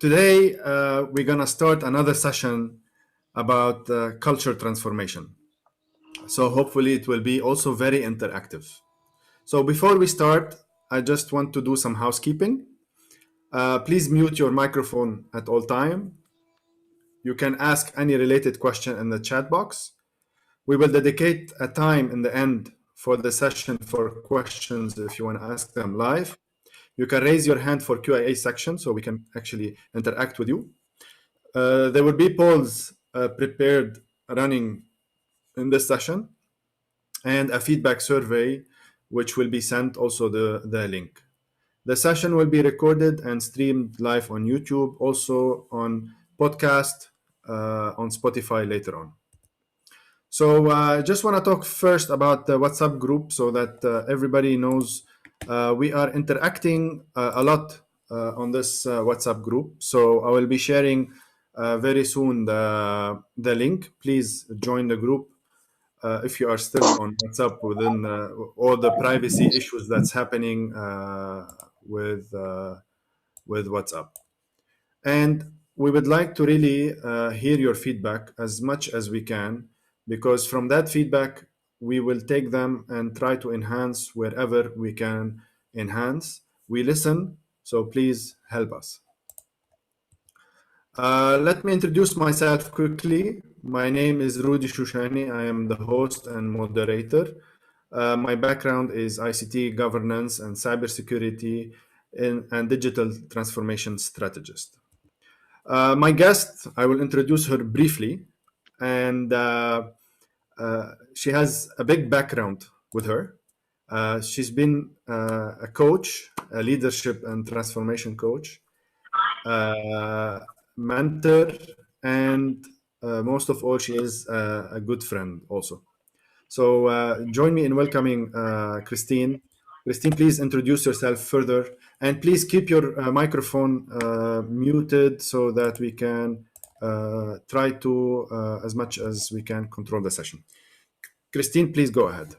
Today, we're going to start another session about culture transformation. So hopefully it will be also very interactive. So before we start, I just want to do some housekeeping. Please mute your microphone at all time. You can ask any related question in the chat box. We will dedicate a time in the end for the session for questions if you want to ask them live. You can raise your hand for Q&A section so we can actually interact with you. There will be polls prepared running in this session and a feedback survey which will be sent also the link. The session will be recorded and streamed live on YouTube, also on podcast, on Spotify later on. So I just want to talk first about the WhatsApp group so that everybody knows we are interacting a lot on this WhatsApp group. So I will be sharing very soon the link. Please join the group if you are still on WhatsApp within all the privacy issues that's happening with WhatsApp. And we would like to really hear your feedback as much as we can, because from that feedback, we will take them and try to enhance wherever we can enhance. We listen, so please help us. Let me introduce myself quickly. My name is Rudy Shoushany. I am the host and moderator. My background is ICT governance and cybersecurity and digital transformation strategist. My guest, I will introduce her briefly, and she has a big background with her. She's been a coach, a leadership and transformation coach, mentor, and most of all, she is a good friend also. So join me in welcoming Christine. Christine, please introduce yourself further, and please keep your microphone muted so that we can try to, as much as we can, control the session. Christine, please go ahead.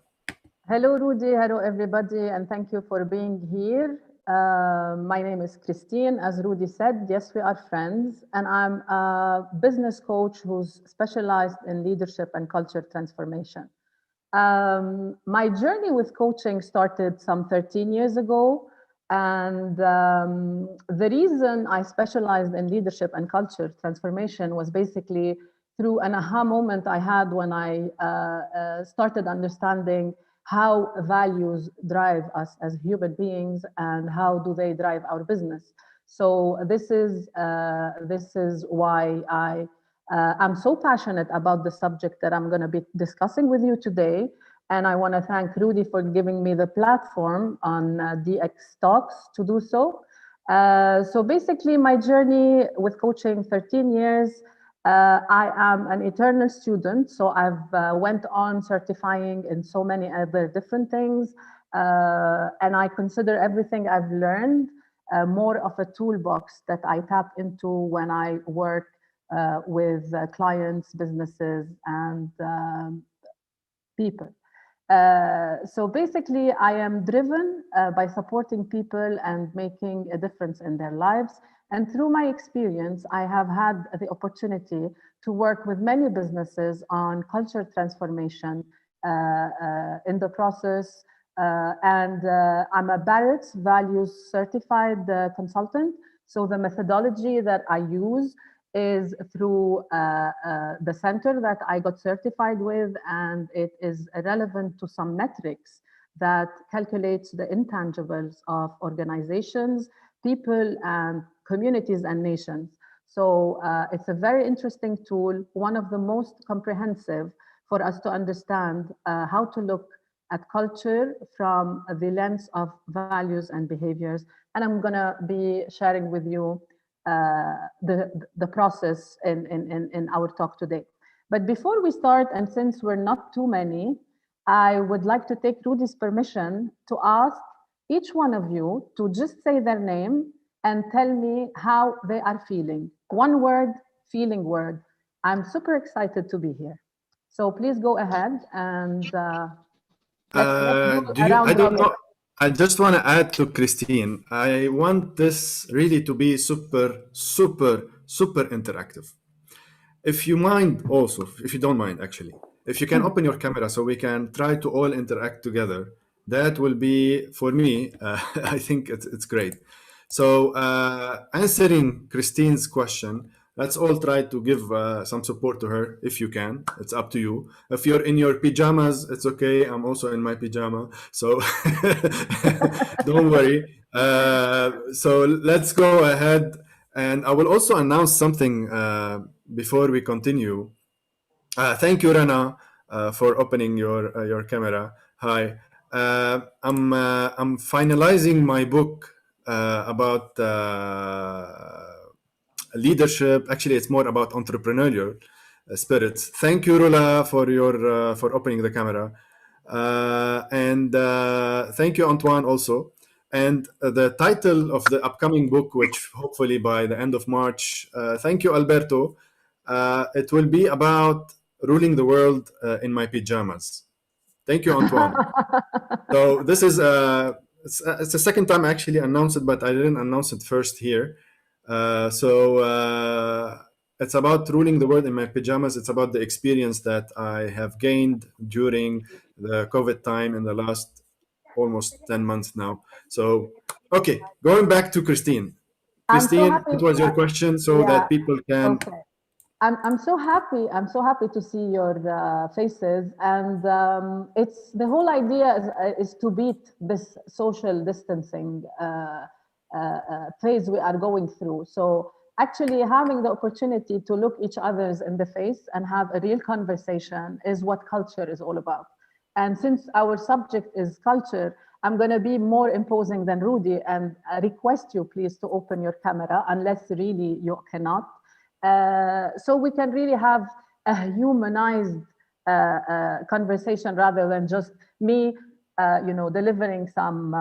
Hello, Rudy. Hello, everybody, and thank you for being here. My name is Christine. As Rudy said, yes, we are friends, and I'm a business coach who's specialized in leadership and culture transformation. My journey with coaching started some 13 years ago. And the reason I specialized in leadership and culture transformation was basically through an aha moment I had when I started understanding how values drive us as human beings and how do they drive our business. So this is why I'm so passionate about the subject that I'm going to be discussing with you today. And I want to thank Rudy for giving me the platform on DxTalks to do so. So basically, my journey with coaching, 13 years. I am an eternal student, so I've went on certifying in so many other different things. And I consider everything I've learned more of a toolbox that I tap into when I work with clients, businesses, and people. So basically, I am driven by supporting people and making a difference in their lives. And through my experience, I have had the opportunity to work with many businesses on culture transformation in the process. And I'm a Barrett's Values Certified Consultant. So the methodology that I use is through the center that I got certified with, and it is relevant to some metrics that calculates the intangibles of organizations, people, and communities and nations. So it's a very interesting tool, one of the most comprehensive for us to understand how to look at culture from the lens of values and behaviors. And I'm gonna be sharing with you the process in our talk today. But before we start, and since we're not too many, I would like to take Rudy's permission to ask each one of you to just say their name and tell me how they are feeling. One word, feeling word. I'm super excited to be here. So please go ahead and let's do I don't know. I just want to add to Christine. I want this really to be super, super, super interactive. If you mind also, if you don't mind actually, if you can open your camera so we can try to all interact together, that will be, for me, I think it's great. So answering Christine's question, let's all try to give some support to her if you can. It's up to you. If you're in your pajamas, it's okay. I'm also in my pajama. So don't worry. So let's go ahead. And I will also announce something before we continue. Thank you, Rana, for opening your camera. Hi. I'm finalizing my book about leadership. Actually, it's more about entrepreneurial spirits. Thank you, Rula, for opening the camera, and thank you, Antoine, also. And the title of the upcoming book, which hopefully by the end of March, thank you, Alberto. It will be about ruling the world in my pajamas. Thank you, Antoine. So this is it's the second time I actually announced it, but I didn't announce it first here. So it's about ruling the world in my pajamas. It's about the experience that I have gained during the COVID time in the last almost 10 months now. So, okay, going back to Christine. I'm so Christine, happy. what was your question so Yeah. that people can. Okay. I'm so happy. I'm so happy to see your faces, and it's the whole idea is to beat this social distancing phase we are going through. So actually, having the opportunity to look each others in the face and have a real conversation is what culture is all about. And since our subject is culture, I'm going to be more imposing than Rudy and request you please to open your camera unless really you cannot. So we can really have a humanized conversation rather than just me, delivering some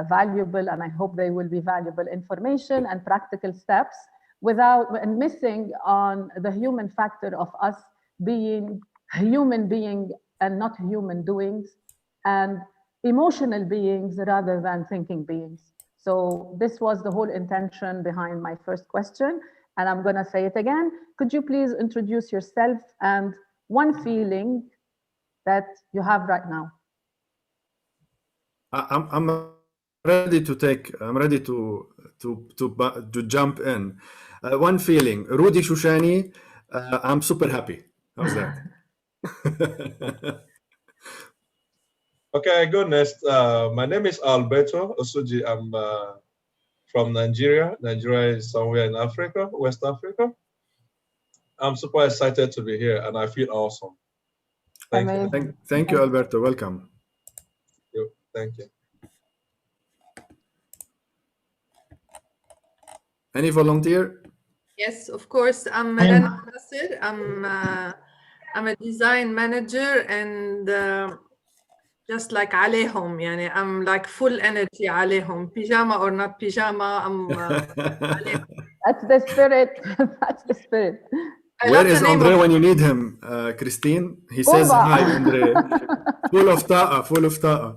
valuable, and I hope they will be valuable information and practical steps without and missing on the human factor of us being human being and not human doings, and emotional beings rather than thinking beings. So this was the whole intention behind my first question. And I'm going to say it again. Could you please introduce yourself and one feeling that you have right now? I'm ready to take. I'm ready to jump in. One feeling, Rudy Shoushany. I'm super happy. How's that? Okay, I go next. My name is Alberto Osuji. I'm from Nigeria. Nigeria is somewhere in Africa, West Africa. I'm super excited to be here, and I feel awesome. Thank you. Amazing. Thank you, Alberto. Welcome. Thank you. Any volunteer? Yes, of course. I'm Rana Nasser. I'm a design manager, and just like عليهم, يعني I'm like full energy عليهم, pyjama or not pyjama. That's the spirit. That's the spirit. Where is Andre when you need him, Christine? He says hi, Andre. Full of ta'a, full of ta'a.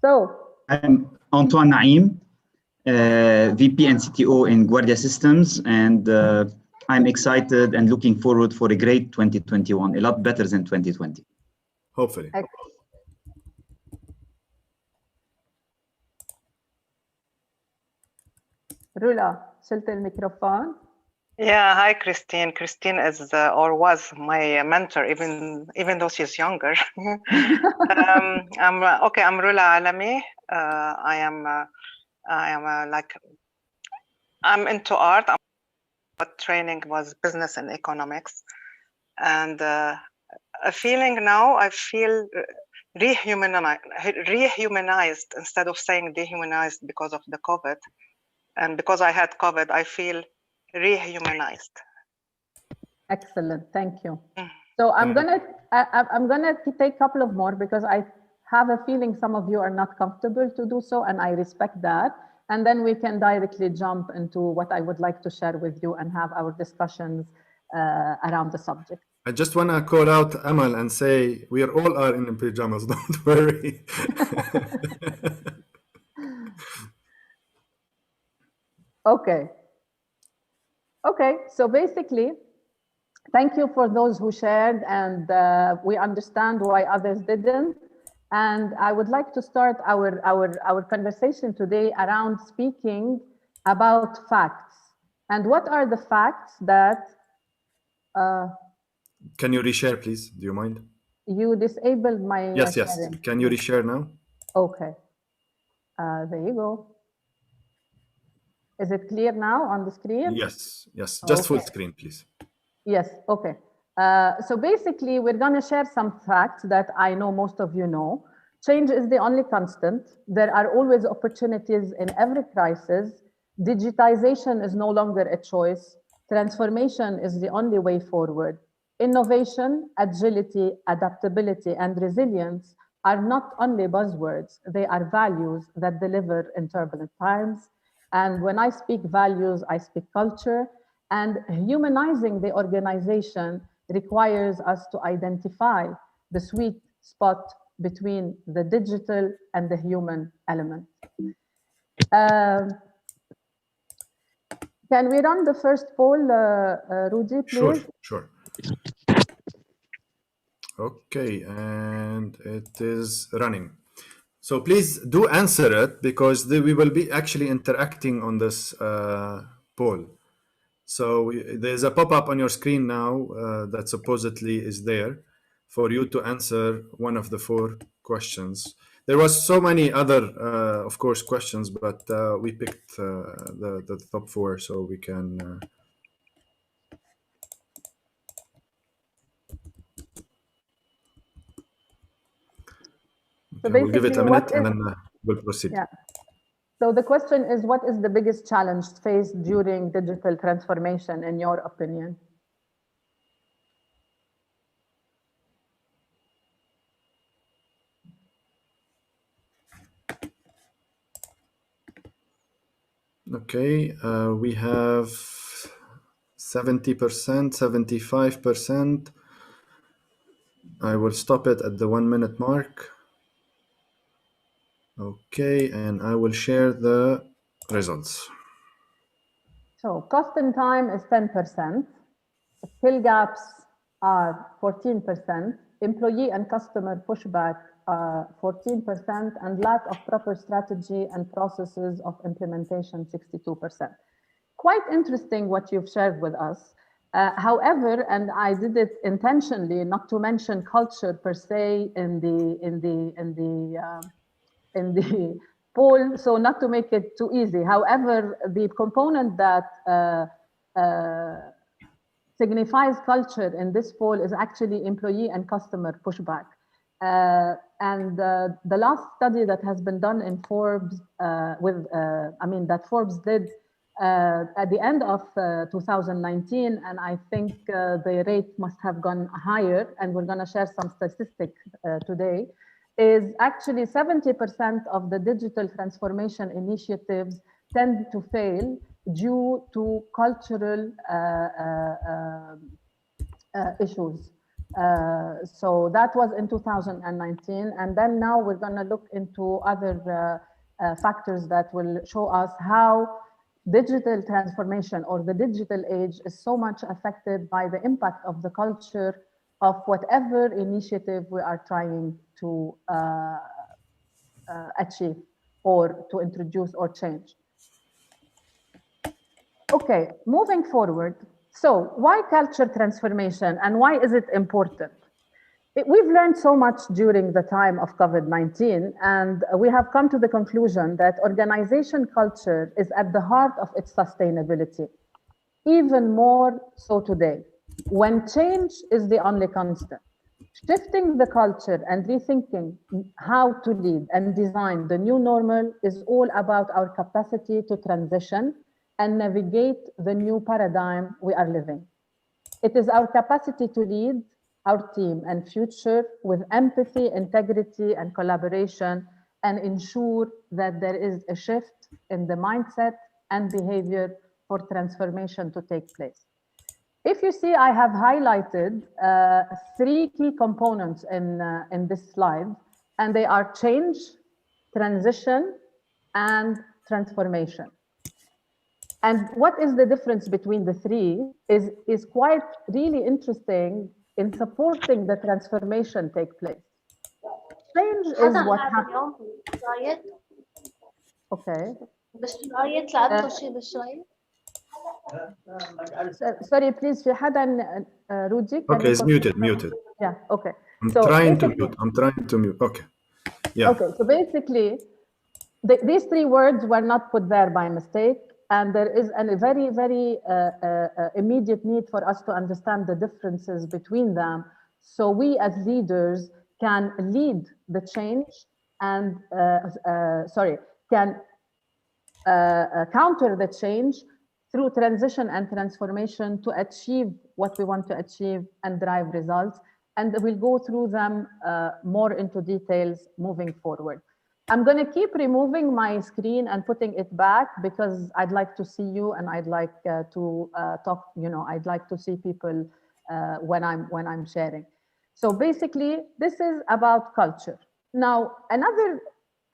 So, I'm Antoine Naim, VP and CTO in Guardia Systems, and I'm excited and looking forward for a great 2021, a lot better than 2020. Hopefully. Rula, شلت الميكروفون. Yeah, hi Christine. Christine is or was my mentor, even though she's younger. I'm Rula Alami. I'm into art. But training was business and economics, and a feeling now I feel rehumanized instead of saying dehumanized because of the COVID, and because I had COVID, I feel rehumanized. Excellent, thank you. So I'm gonna take a couple of more because I have a feeling some of you are not comfortable to do so, and I respect that. And then we can directly jump into what I would like to share with you and have our discussions around the subject. I just want to call out Amal and say we all are in pajamas. Don't worry. Okay. Okay, so basically, thank you for those who shared, and we understand why others didn't. And I would like to start our conversation today around speaking about facts. And what are the facts that Can you reshare, please? Do you mind? you disabled my Yes, yes. sharing? Can you reshare now? Okay, there you go. Is it clear now on the screen? Yes, yes. Just full Okay. screen, please. Yes, okay. So basically, we're going to share some facts that I know most of you know. Change is the only constant. There are always opportunities in every crisis. Digitization is no longer a choice. Transformation is the only way forward. Innovation, agility, adaptability, and resilience are not only buzzwords, they are values that deliver in turbulent times. And when I speak values, I speak culture. And humanizing the organization requires us to identify the sweet spot between the digital and the human element. Can we run the first poll, Rudy, Sure, please? sure. Okay, and it is running. So please do answer it because we will be actually interacting on this poll. So there's a pop-up on your screen now that supposedly is there for you to answer one of the 4 questions. There was so many other, of course, questions, but we picked the top 4 so we can. So Okay, we'll give it basically, a what minute and is, then we'll proceed. yeah. So the question is, what is the biggest challenge faced during digital transformation, in your opinion? Okay, we have 70%, 75%. I will stop it at the 1 minute mark. Okay, and I will share the results. So cost and time is 10%. Skill gaps are 14%. Employee and customer pushback 14%, and lack of proper strategy and processes of implementation 62%. Quite interesting what you've shared with us. However, and I did it intentionally not to mention culture per se in the poll, so not to make it too easy. However, the component that signifies culture in this poll is actually employee and customer pushback. The last study that has been done in Forbes, that Forbes did at the end of 2019, and I think the rate must have gone higher, and we're going to share some statistics today, is actually 70% of the digital transformation initiatives tend to fail due to cultural issues. So that was in 2019. And then now we're going to look into other factors that will show us how digital transformation or the digital age is so much affected by the impact of the culture of whatever initiative we are trying to achieve or to introduce or change. Okay, moving forward. So why culture transformation and why is it important? We've learned so much during the time of COVID-19, and we have come to the conclusion that organization culture is at the heart of its sustainability, even more so today, when change is the only constant. Shifting the culture and rethinking how to lead and design the new normal is all about our capacity to transition and navigate the new paradigm we are living. It is our capacity to lead our team and future with empathy, integrity, and collaboration, and ensure that there is a shift in the mindset and behavior for transformation to take place. If you see, I have highlighted 3 key components in this slide, and they are change, transition, and transformation. And what is the difference between the 3 is quite really interesting in supporting the transformation take place. Change is what happens. Okay. Sorry, please, في حدا Rudy? Okay, it's muted. Yeah, okay. I'm trying to mute. Okay. Yeah. Okay, so basically, these 3 words were not put there by mistake, and there is a very, very immediate need for us to understand the differences between them, so we as leaders can lead the change and, can counter the change through transition and transformation to achieve what we want to achieve and drive results. And we'll go through them more into details moving forward. I'm going to keep removing my screen and putting it back because I'd like to see you, and I'd like to talk, I'd like to see people when I'm sharing. So basically, this is about culture. Now, another,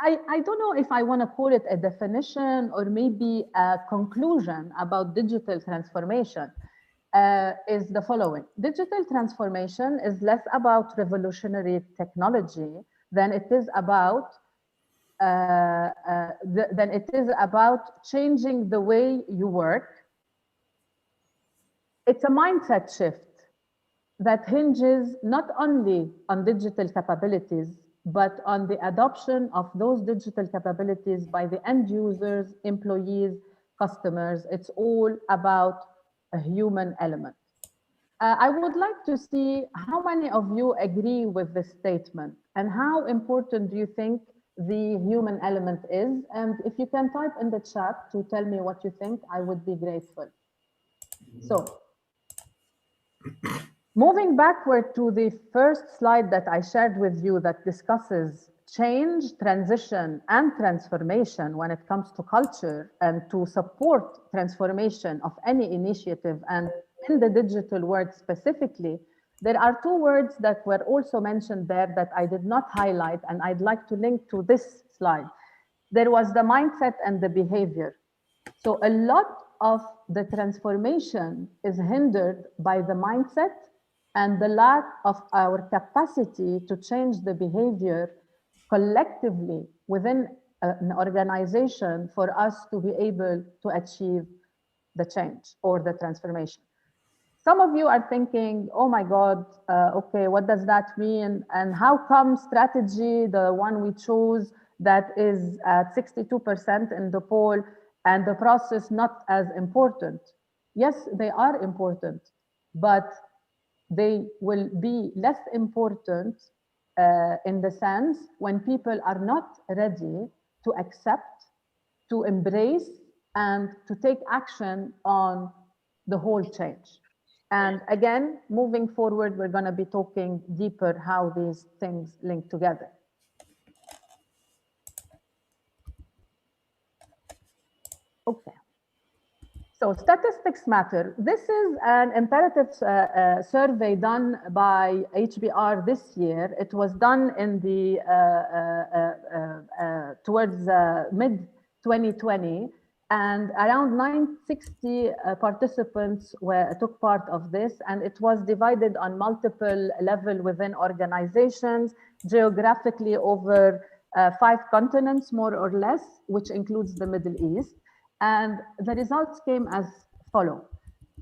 I don't know if I want to call it a definition or maybe a conclusion about digital transformation. Is the following. Digital transformation is less about revolutionary technology than it is about changing the way you work. It's a mindset shift that hinges not only on digital capabilities, but on the adoption of those digital capabilities by the end users, employees, customers. It's all about a human element. I would like to see how many of you agree with this statement, and how important do you think the human element is? And if you can type in the chat to tell me what you think, I would be grateful. So, moving backward to the first slide that I shared with you that discusses change, transition, and transformation when it comes to culture and to support transformation of any initiative, and in the digital world specifically, there are 2 words that were also mentioned there that I did not highlight, and I'd like to link to this slide. There was the mindset and the behavior. So a lot of the transformation is hindered by the mindset and the lack of our capacity to change the behavior collectively within an organization for us to be able to achieve the change or the transformation. Some of you are thinking, oh my God, okay, what does that mean? And how come strategy, the one we chose that is at 62% in the poll, and the process not as important? Yes, they are important, but they will be less important in the sense when people are not ready to accept, to embrace, and to take action on the whole change. And again, moving forward, we're going to be talking deeper how these things link together. Okay. So statistics matter. This is an imperative survey done by HBR this year. It was done in the towards mid 2020. And around 960 participants took part of this, and it was divided on multiple levels within organizations, geographically over 5 continents, more or less, which includes the Middle East. And the results came as follow.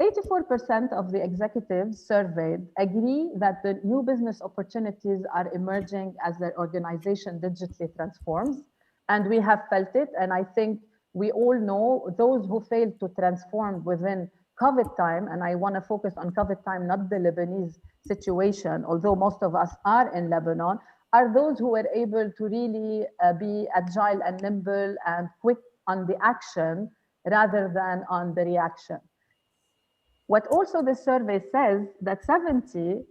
84% of the executives surveyed agree that the new business opportunities are emerging as their organization digitally transforms. And we have felt it, and I think we all know those who failed to transform within COVID time, and I want to focus on COVID time, not the Lebanese situation, although most of us are in Lebanon, are those who were able to really be agile and nimble and quick on the action rather than on the reaction. What also the survey says that 70%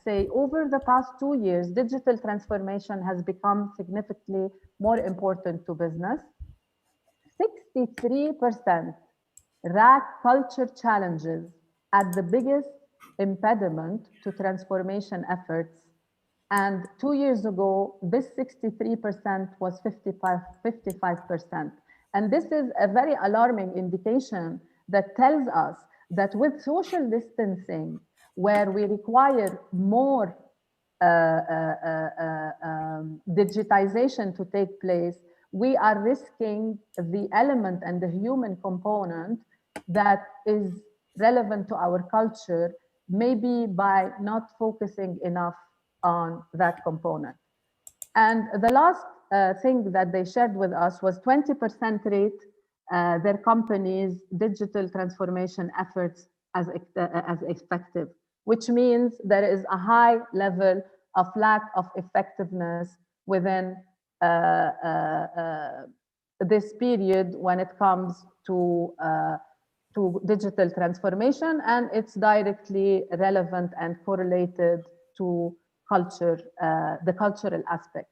say over the past 2 years, digital transformation has become significantly more important to business. 63% rank culture challenges at the biggest impediment to transformation efforts. And 2 years ago, this 63% was 55%. And this is a very alarming indication that tells us that with social distancing, where we require more digitization to take place, we are risking the element and the human component that is relevant to our culture, maybe by not focusing enough on that component. And the last thing that they shared with us was 20% rate their company's digital transformation efforts as effective, which means there is a high level of lack of effectiveness within this period when it comes to digital transformation, and it's directly relevant and correlated to culture, the cultural aspect.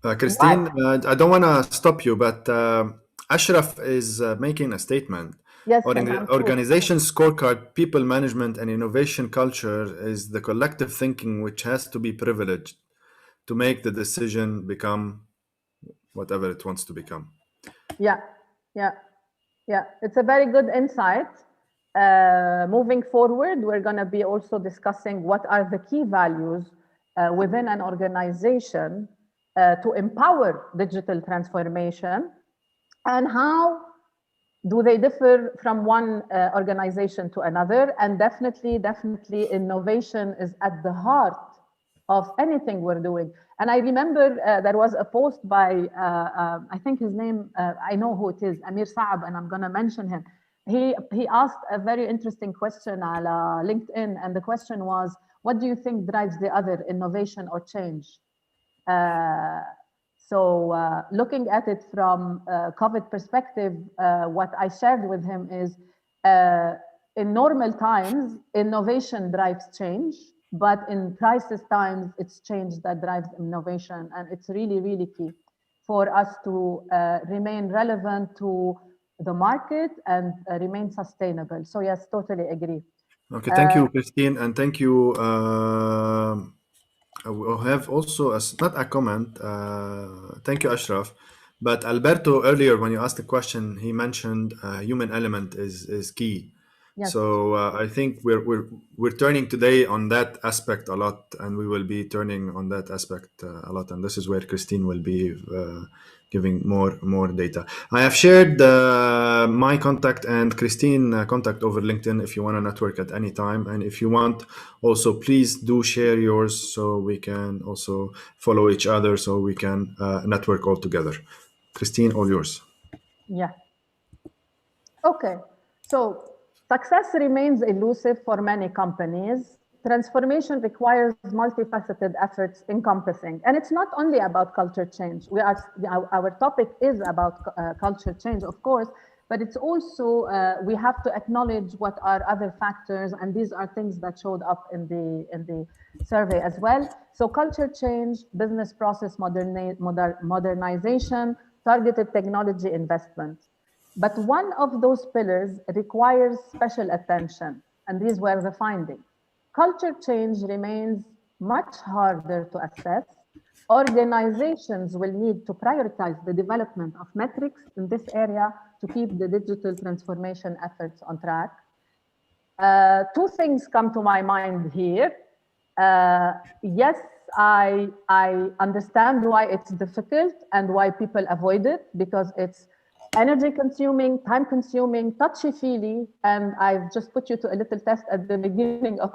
Christine, I don't want to stop you, but Ashraf is making a statement. Yes, Organization scorecard, people management, and innovation culture is the collective thinking which has to be privileged to make the decision become whatever it wants to become. Yeah. It's a very good insight. Moving forward, we're going to be also discussing what are the key values within an organization to empower digital transformation, and how do they differ from one organization to another. And definitely innovation is at the heart of anything we're doing. And I remember there was a post by, I think his name, I know who it is, Amir Saab, and I'm going to mention him. He asked a very interesting question on LinkedIn, and the question was, what do you think drives the other, innovation or change? So looking at it from COVID perspective, what I shared with him is, in normal times, innovation drives change, but in crisis times, it's change that drives innovation. And it's really, really key for us to remain relevant to the market and remain sustainable. So yes, totally agree. Okay, thank you, Christine, and thank you. We'll have also not a comment. Thank you, Ashraf. But Alberto, earlier when you asked the question, he mentioned human element is key. Yes. So I think we're turning today on that aspect a lot, and we will be turning on that aspect a lot. And this is where Christine will be giving more data. I have shared my contact and Christine contact over LinkedIn if you want to network at any time. And if you want, also please do share yours so we can also follow each other, so we can network all together. Christine, all yours. Yeah. Okay. So success remains elusive for many companies. Transformation requires multifaceted efforts encompassing, and it's not only about culture change. Our topic is about culture change, of course, but it's also we have to acknowledge what are other factors, and these are things that showed up in the survey as well. So culture change, business process modernization, targeted technology investment. But one of those pillars requires special attention, and these were the findings. Culture change remains much harder to assess. Organizations will need to prioritize the development of metrics in this area to keep the digital transformation efforts on track. Two things come to my mind here. Yes, I understand why it's difficult and why people avoid it, because it's energy consuming, time consuming, touchy-feely, and I've just put you to a little test at the beginning of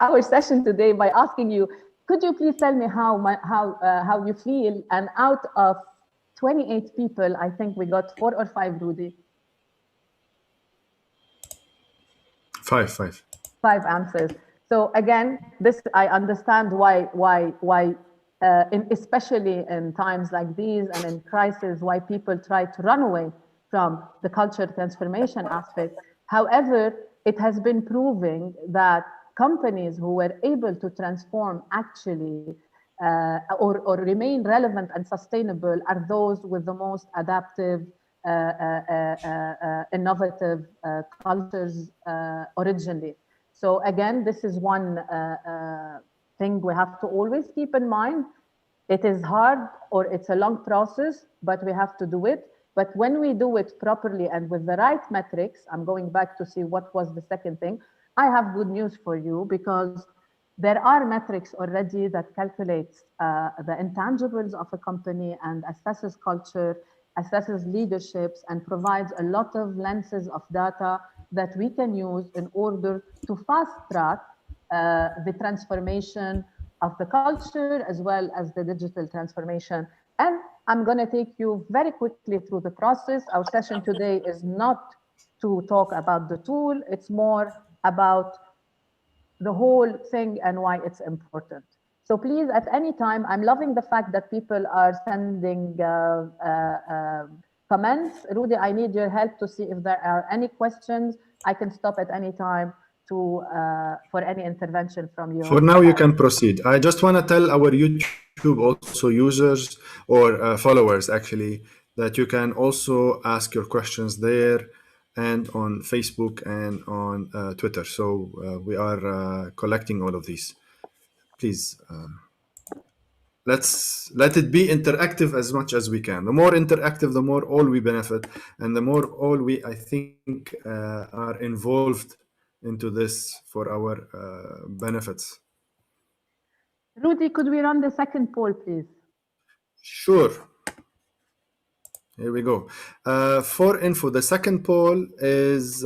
our session today by asking you, could you please tell me how you feel? And out of 28 people, I think we got 4 or 5, Rudy. 5 answers. So again, this I understand why especially in times like these and in crisis, why people try to run away from the culture transformation aspect. However, it has been proving that companies who were able to transform actually or remain relevant and sustainable are those with the most adaptive innovative cultures originally. So again, this is one thing we have to always keep in mind. It is hard or it's a long process, but we have to do it. But when we do it properly and with the right metrics, I'm going back to see what was the second thing. I have good news for you because there are metrics already that calculates the intangibles of a company and assesses culture, assesses leaderships, and provides a lot of lenses of data that we can use in order to fast track the transformation of the culture as well as the digital transformation. And I'm going to take you very quickly through the process. Our session today is not to talk about the tool, it's more about the whole thing and why it's important. So please, at any time, I'm loving the fact that people are sending comments. Rudy, I need your help to see if there are any questions. I can stop at any time to for any intervention from you. For now, you can proceed. I just want to tell our YouTube also users or followers actually that you can also ask your questions there and on Facebook and on Twitter. So we are collecting all of these. Please, let it be interactive as much as we can. The more interactive, the more all we benefit, and the more all we, I think, are involved into this for our benefits. Rudy, could we run the second poll, please? Sure. Here we go. For info, the second poll is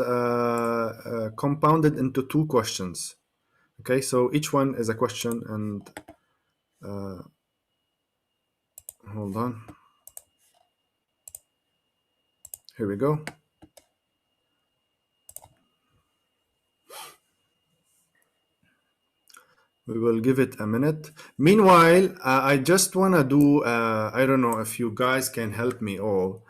compounded into 2 questions. Okay, so each one is a question, and hold on. Here we go. We will give it a minute. Meanwhile, I just want to do, I don't know if you guys can help me all.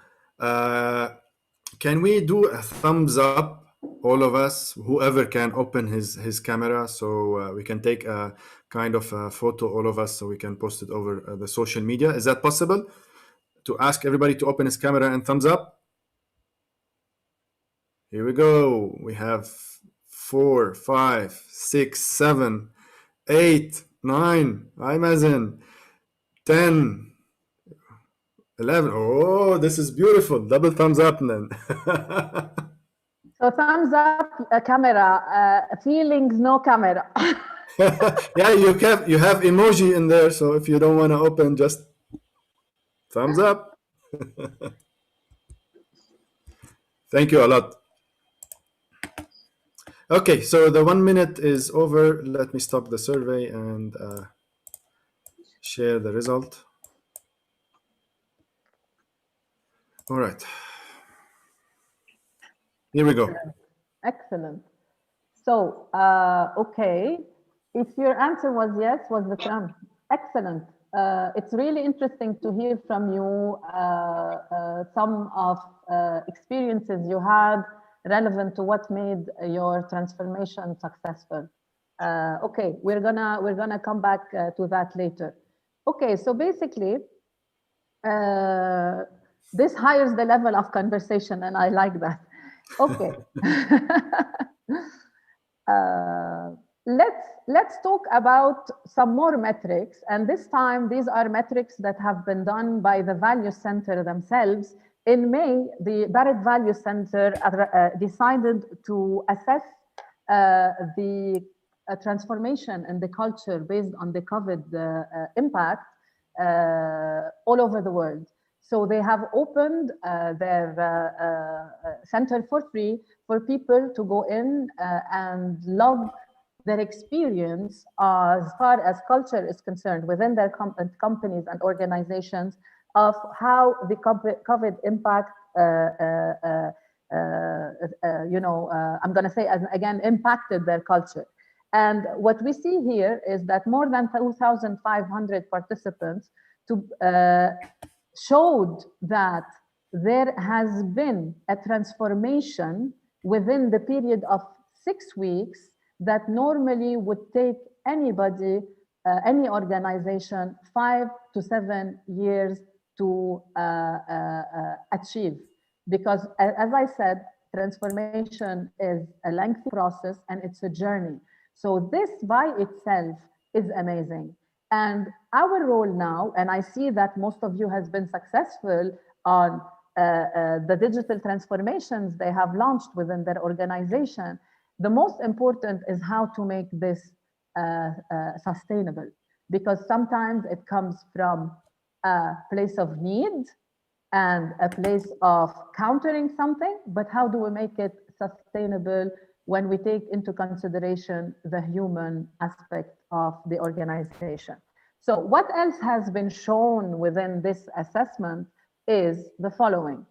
Can we do a thumbs up, all of us, whoever can open his camera, so we can take a kind of a photo, all of us, so we can post it over the social media. Is that possible? To ask everybody to open his camera and thumbs up? Here we go. We have 4, 5, 6, 7, 8, 9. Hi, Mazen. 10, 11. Oh, this is beautiful. Double thumbs up then. So thumbs up, camera, feelings, no camera. Yeah, you have emoji in there, so if you don't want to open, just thumbs up. Thank you a lot. Okay, so the 1 minute is over. Let me stop the survey and share the result. All right. Here we go. Excellent. So, okay, if your answer was yes, was the term. Excellent. It's really interesting to hear from you some of experiences you had relevant to what made your transformation successful. Okay, we're gonna come back to that later. Okay, so basically, this hires the level of conversation, and I like that. Okay. Let's talk about some more metrics, and this time these are metrics that have been done by the Value Center themselves. In May, the Barrett Value Center decided to assess the transformation in the culture based on the COVID impact all over the world. So they have opened their center for free for people to go in and log their experience as far as culture is concerned within their companies and organizations of how the COVID impact, I'm going to say again, impacted their culture. And what we see here is that more than 2,500 participants showed that there has been a transformation within the period of 6 weeks that normally would take anybody, any organization, 5 to 7 years to achieve. because as I said, transformation is a lengthy process and it's a journey. So this by itself is amazing. And our role now, and I see that most of you has been successful on the digital transformations they have launched within their organization. The most important is how to make this sustainable, because sometimes it comes from a place of need and a place of countering something, but how do we make it sustainable when we take into consideration the human aspect of the organization? So what else has been shown within this assessment is the following.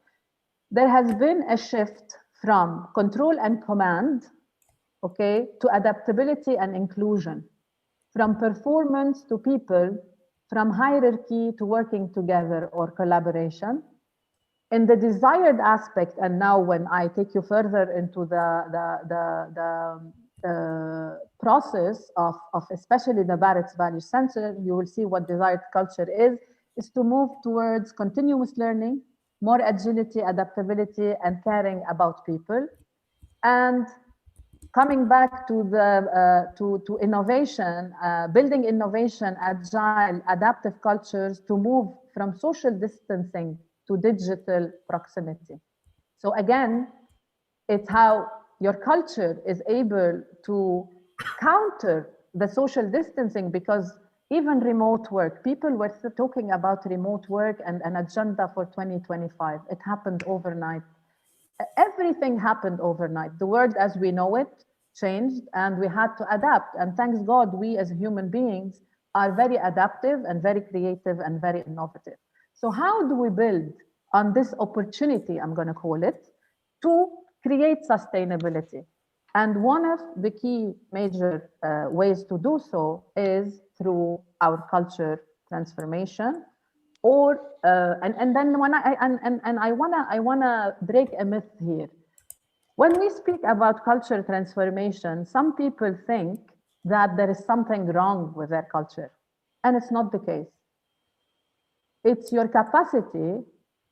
There has been a shift from control and command, okay, to adaptability and inclusion, from performance to people, from hierarchy to working together or collaboration. In the desired aspect, and now when I take you further into the process of especially the Barrett's Value Center, you will see what desired culture is to move towards continuous learning, more agility, adaptability, and caring about people. And coming back to the to innovation, building innovation, agile, adaptive cultures to move from social distancing to digital proximity. So again, it's how your culture is able to counter the social distancing, because even remote work, people were talking about remote work and an agenda for 2025. It happened overnight. Everything happened overnight. The world as we know it changed and we had to adapt. And thanks God, we as human beings are very adaptive and very creative and very innovative. So how do we build on this opportunity, I'm going to call it, to create sustainability? And one of the key major ways to do so is through our culture transformation. Or and then when I wanna break a myth here. When we speak about culture transformation, some people think that there is something wrong with their culture, and it's not the case. It's your capacity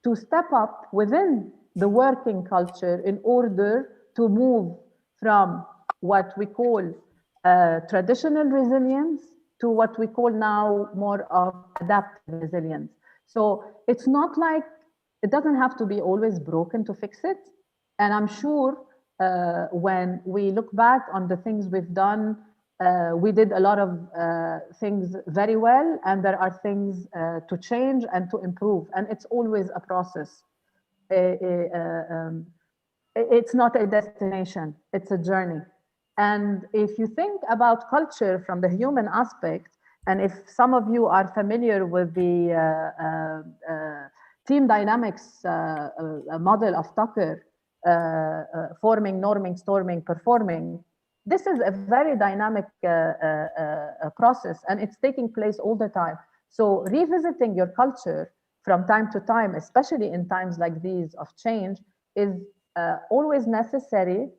to step up within the working culture in order to move from what we call traditional resilience to what we call now more of adaptive resilience. So it's not like, it doesn't have to be always broken to fix it. And I'm sure when we look back on the things we've done, we did a lot of things very well, and there are things to change and to improve. And it's always a process. It's not a destination, it's a journey. And if you think about culture from the human aspect, and if some of you are familiar with the team dynamics model of Tucker, forming, norming, storming, performing, this is a very dynamic process, and it's taking place all the time. So revisiting your culture from time to time, especially in times like these of change, is always necessary,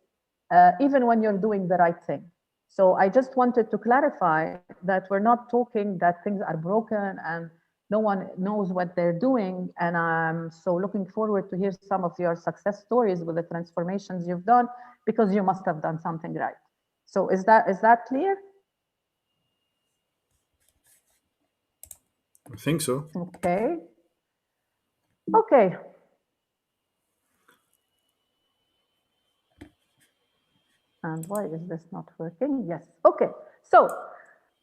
even when you're doing the right thing. So I just wanted to clarify that we're not talking that things are broken and no one knows what they're doing. And I'm so looking forward to hear some of your success stories with the transformations you've done, because you must have done something right. So is that clear? I think so. Okay. Okay. And why is this not working? Yes. Okay. So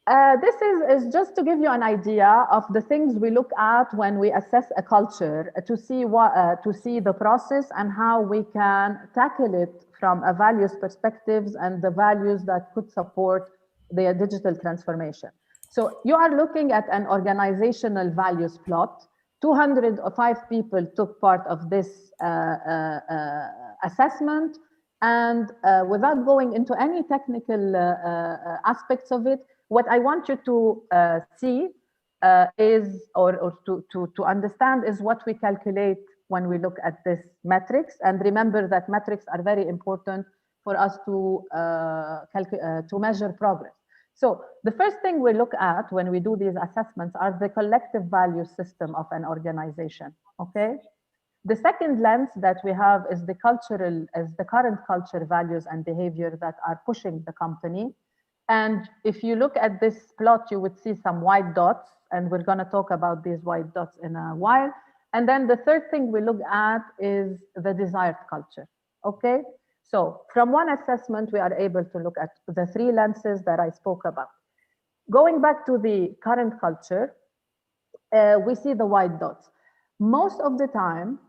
this is just to give you an idea of the things we look at when we assess a culture, to see what to see the process and how we can tackle it from a values perspectives and the values that could support the digital transformation. So you are looking at an organizational values plot. 205 people took part of this assessment. And without going into any technical aspects of it, what I want you to see is, or to understand, is what we calculate when we look at this metrics. And remember that metrics are very important for us to measure progress. So the first thing we look at when we do these assessments are the collective value system of an organization, okay? The second lens that we have is the current culture, values, and behavior that are pushing the company. And if you look at this plot, you would see some white dots, and we're going to talk about these white dots in a while. And then the third thing we look at is the desired culture. Okay, so from one assessment, we are able to look at the three lenses that I spoke about. Going back to the current culture, we see the white dots. Most of the time,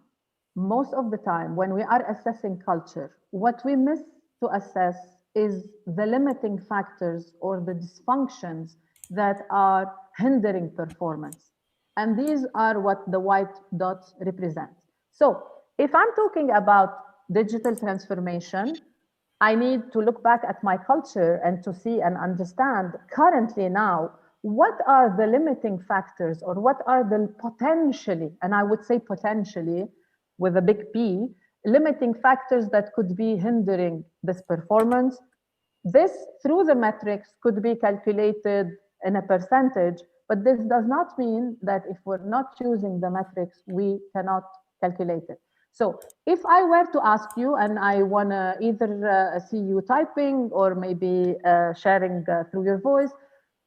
when we are assessing culture, what we miss to assess is the limiting factors or the dysfunctions that are hindering performance. And these are what the white dots represent. So if I'm talking about digital transformation, I need to look back at my culture and to see and understand currently now, what are the limiting factors or what are the potentially, and I would say potentially with a big P, limiting factors that could be hindering this performance. This, through the metrics, could be calculated in a percentage, but this does not mean that if we're not using the metrics, we cannot calculate it. So if I were to ask you, and I want to either see you typing or maybe sharing through your voice,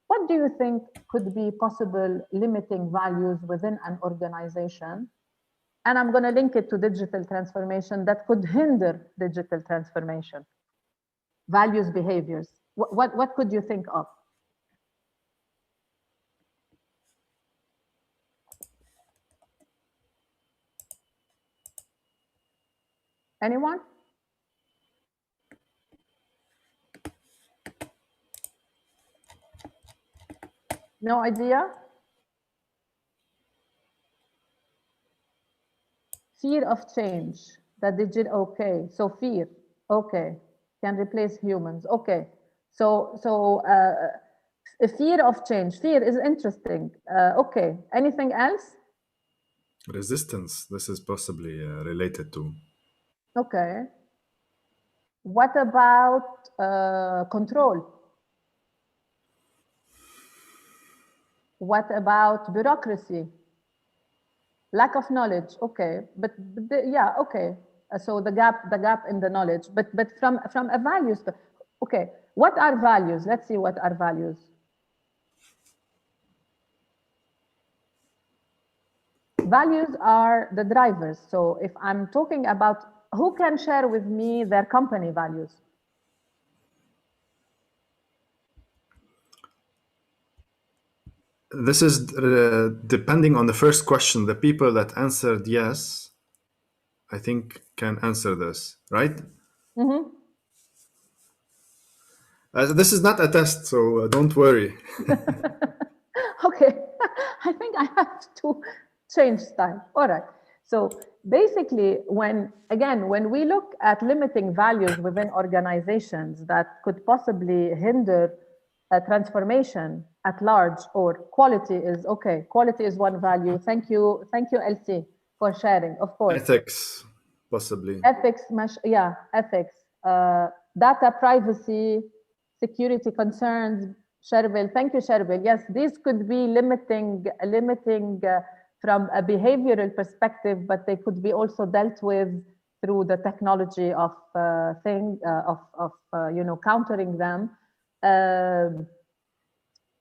what do you think could be possible limiting values within an organization? And I'm going to link it to digital transformation that could hinder digital transformation. Values, behaviors. What could you think of? Anyone? No idea? Fear of change. That digit, okay. So fear, okay. Can replace humans, okay. So a fear of change. Fear is interesting. Okay. Anything else? Resistance. This is possibly related to. Okay. What about control? What about bureaucracy? Lack of knowledge, okay, but yeah, okay. So the gap in the knowledge, but from a values, okay. What are values? Let's see what are values. Values are the drivers. So if I'm talking about, who can share with me their company values? This is depending on the first question. The people that answered yes, I think, can answer this, right? Mm-hmm. This is not a test, so don't worry. Okay, I think I have to change style. All right. So basically, when we look at limiting values within organizations that could possibly hinder a transformation at large, or quality is okay. Quality is one value. Thank you, LC, for sharing. Of course. Ethics, possibly. Ethics, yeah, ethics. Data privacy, security concerns. Sherbil, thank you, Sherbil. Yes, these could be limiting from a behavioral perspective, but they could be also dealt with through the technology of countering them.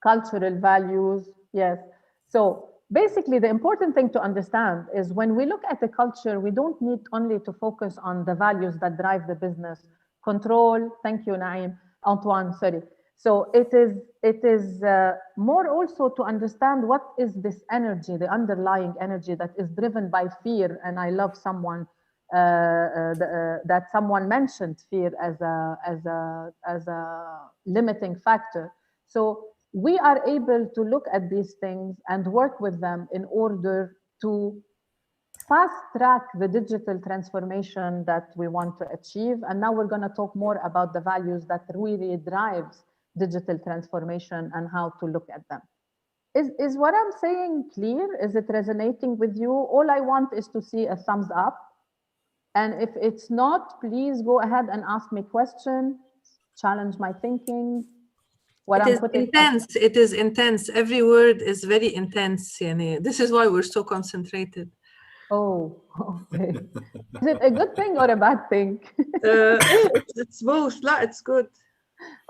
Cultural values, yes. So basically, the important thing to understand is when we look at the culture, we don't need only to focus on the values that drive the business. Control, thank you, Antoine, sorry. So it is more also to understand what is this energy, the underlying energy that is driven by fear. And I love that someone mentioned fear as a limiting factor. So we are able to look at these things and work with them in order to fast track the digital transformation that we want to achieve. And now we're going to talk more about the values that really drives digital transformation and how to look at them. Is what I'm saying clear? Is it resonating with you? All I want is to see a thumbs up. And if it's not, please go ahead and ask me questions, challenge my thinking. It is intense. It is intense. Every word is very intense. Yani. This is why we're so concentrated. Oh, okay. Is it a good thing or a bad thing? It's both. لا, it's good.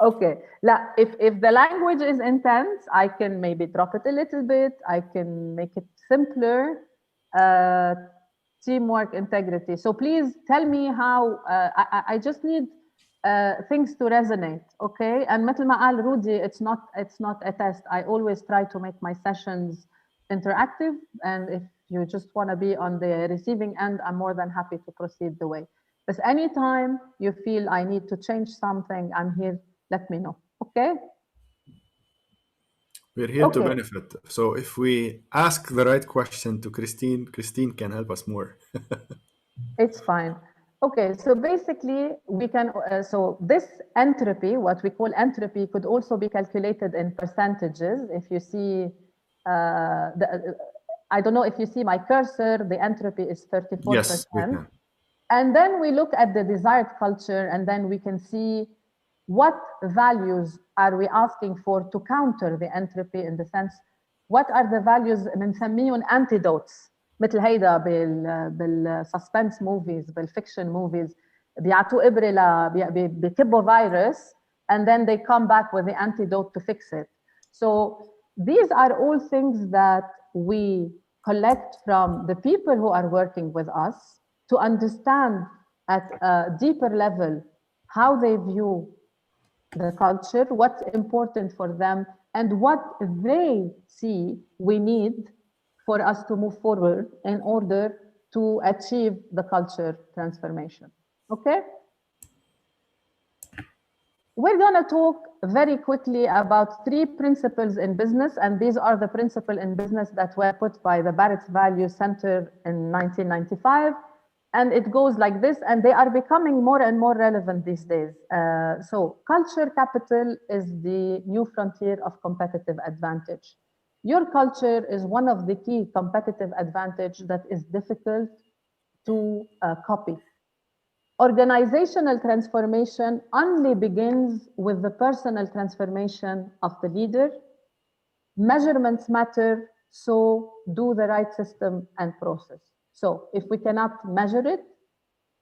Okay. لا, if the language is intense, I can maybe drop it a little bit. I can make it simpler. Teamwork, integrity. So please tell me how. I just need things to resonate. Okay. And مثل ما قال Rudy, it's not a test. I always try to make my sessions interactive. And if you just want to be on the receiving end, I'm more than happy to proceed the way. But anytime you feel I need to change something, I'm here. Let me know. Okay. We're here to Okay. benefit. So if we ask the right question to Christine, Christine can help us more. It's fine. Okay, so basically we can, so this entropy, what we call entropy, could also be calculated in percentages. If you see, I don't know if you see my cursor, the entropy is 34%. Yes, we can. And then we look at the desired culture, and then we can see what values are we asking for to counter the entropy, in the sense, what are the values بنسميهم antidotes. مثل هيدا بالسسبنس موفيز بالفيكشن موفيز بيعطوا إبرة بكبوا فيروس and then they come back with the antidote to fix it. So these are all things that we collect from the people who are working with us to understand at a deeper level how they view the culture, what's important for them, and what they see we need for us to move forward in order to achieve the culture transformation. Okay? We're going to talk very quickly about 3 principles in business, and these are the principles in business that were put by the Barrett's Value Center in 1995. And it goes like this, and they are becoming more and more relevant these days. So culture capital is the new frontier of competitive advantage. Your culture is one of the key competitive advantage that is difficult to copy. Organizational transformation only begins with the personal transformation of the leader. Measurements matter, so do the right system and process. So if we cannot measure it,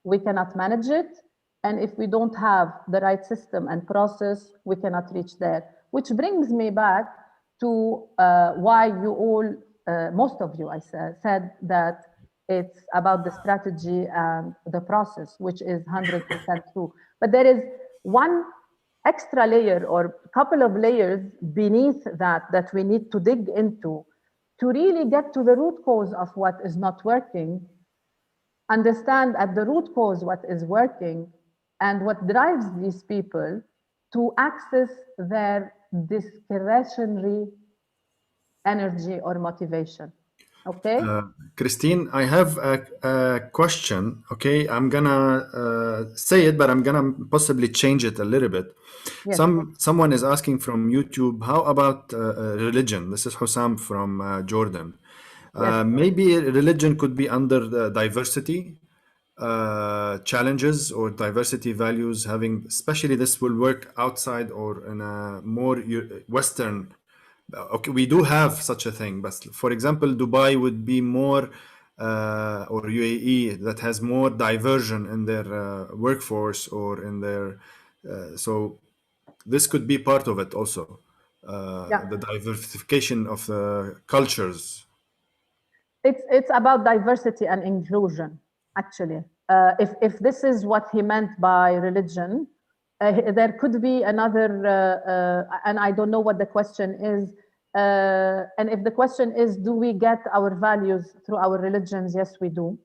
we cannot manage it. And if we don't have the right system and process, we cannot reach there. Which brings me back to why you all, most of you, I said that it's about the strategy and the process, which is 100% true. But there is one extra layer or couple of layers beneath that we need to dig into to really get to the root cause of what is not working, understand at the root cause what is working and what drives these people to access their discretionary energy or motivation. Okay? Christine, I have a question. Okay, I'm gonna say it, but I'm gonna possibly change it a little bit. Yes. Someone is asking from YouTube, how about religion? This is Hussam from Jordan. Yes. Maybe religion could be under the diversity challenges or diversity values, having, especially this will work outside or in a more Western. Okay, we do have such a thing, but for example, Dubai would be more, or UAE, that has more diversion in their workforce or in their, so this could be part of it also, the diversification of the cultures. It's about diversity and inclusion, actually. If this is what he meant by religion, there could be another, and I don't know what the question is. And if the question is, do we get our values through our religions? Yes, we do.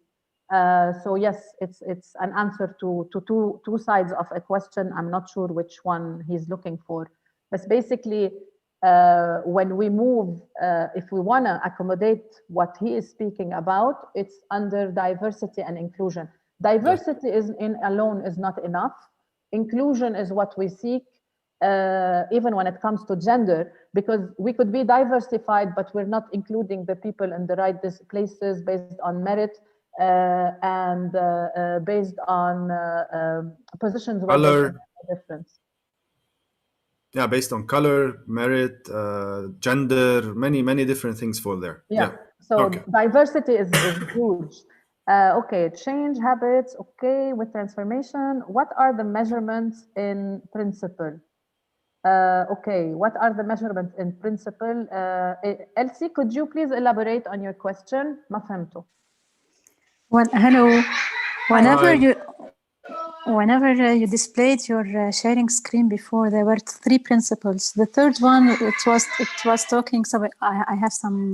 So yes, it's an answer to two sides of a question. I'm not sure which one he's looking for, but basically, when we move, if we want to accommodate what he is speaking about, it's under diversity and inclusion. Diversity alone is not enough. Inclusion is what we seek, even when it comes to gender, because we could be diversified, but we're not including the people in the right places based on merit and based on positions where there's a difference. Yeah, based on color, merit, gender, many different things fall there. Yeah. So Okay. diversity is huge. Okay, change habits, okay, with transformation. What are the measurements in principle? Okay, what are the measurements in principle? Elsie, could you please elaborate on your question? ما فهمته. Well, hello. Whenever Hi. you displayed your sharing screen before, there were 3 principles. The third one, it was talking. So I have some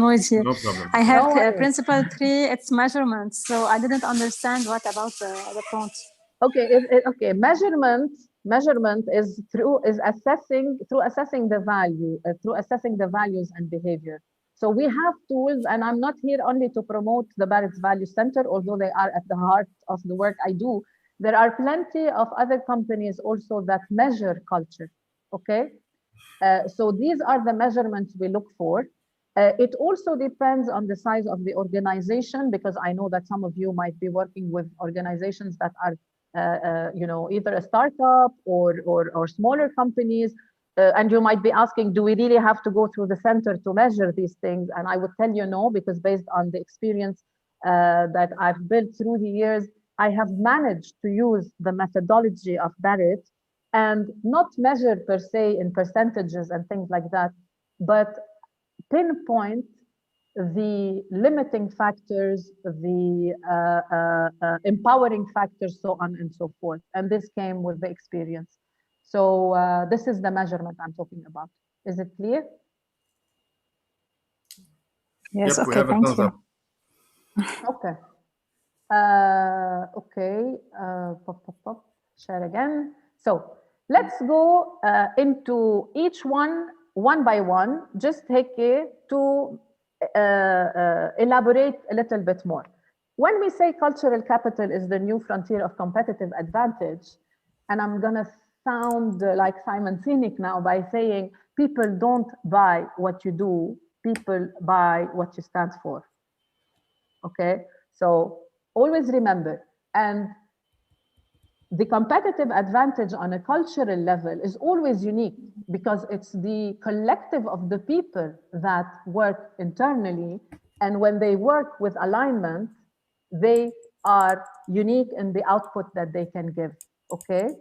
noise here. No problem. I have No worries. principle 3. It's measurements. So I didn't understand what about the prompt. Okay, okay. Measurement is assessing the value, through assessing the values and behavior. So we have tools, and I'm not here only to promote the Barrett's Value Center, although they are at the heart of the work I do. There are plenty of other companies also that measure culture. Okay, so these are the measurements we look for. It also depends on the size of the organization, because I know that some of you might be working with organizations that are you know, either a startup or smaller companies, and you might be asking, do we really have to go through the center to measure these things? And I would tell you no, because based on the experience that I've built through the years, I have managed to use the methodology of Barrett and not measure per se in percentages and things like that, but pinpoint the limiting factors, the empowering factors, so on and so forth. And this came with the experience. So this is the measurement I'm talking about. Is it clear? Yes, Yep, we okay, have a thank thumbs you. up. Okay. Okay. Share again. So let's go into each one by one. Just take care to elaborate a little bit more. When we say cultural capital is the new frontier of competitive advantage, and I'm gonna sound like Simon Sinek now by saying people don't buy what you do, people buy what you stand for. Okay, so always remember, and the competitive advantage on a cultural level is always unique because it's the collective of the people that work internally, and when they work with alignment, they are unique in the output that they can give. Okay.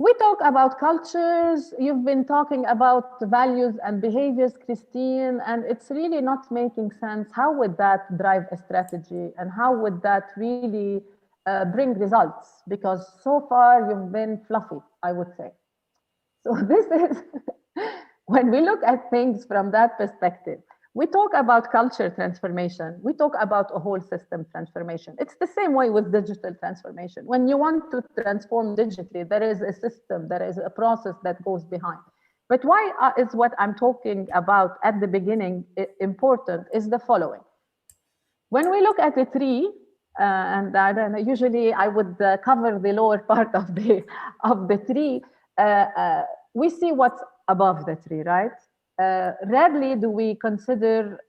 We talk about cultures. You've been talking about values and behaviors, Christine, and it's really not making sense. How would that drive a strategy, and how would that really bring results? Because so far you've been fluffy, I would say. So this is, when we look at things from that perspective, we talk about culture transformation. We talk about a whole system transformation. It's the same way with digital transformation. When you want to transform digitally, there is a system, there is a process that goes behind. But why is what I'm talking about at the beginning important is the following. When we look at the tree, and usually I would cover the lower part of the tree, we see what's above the tree, right? Rarely do we consider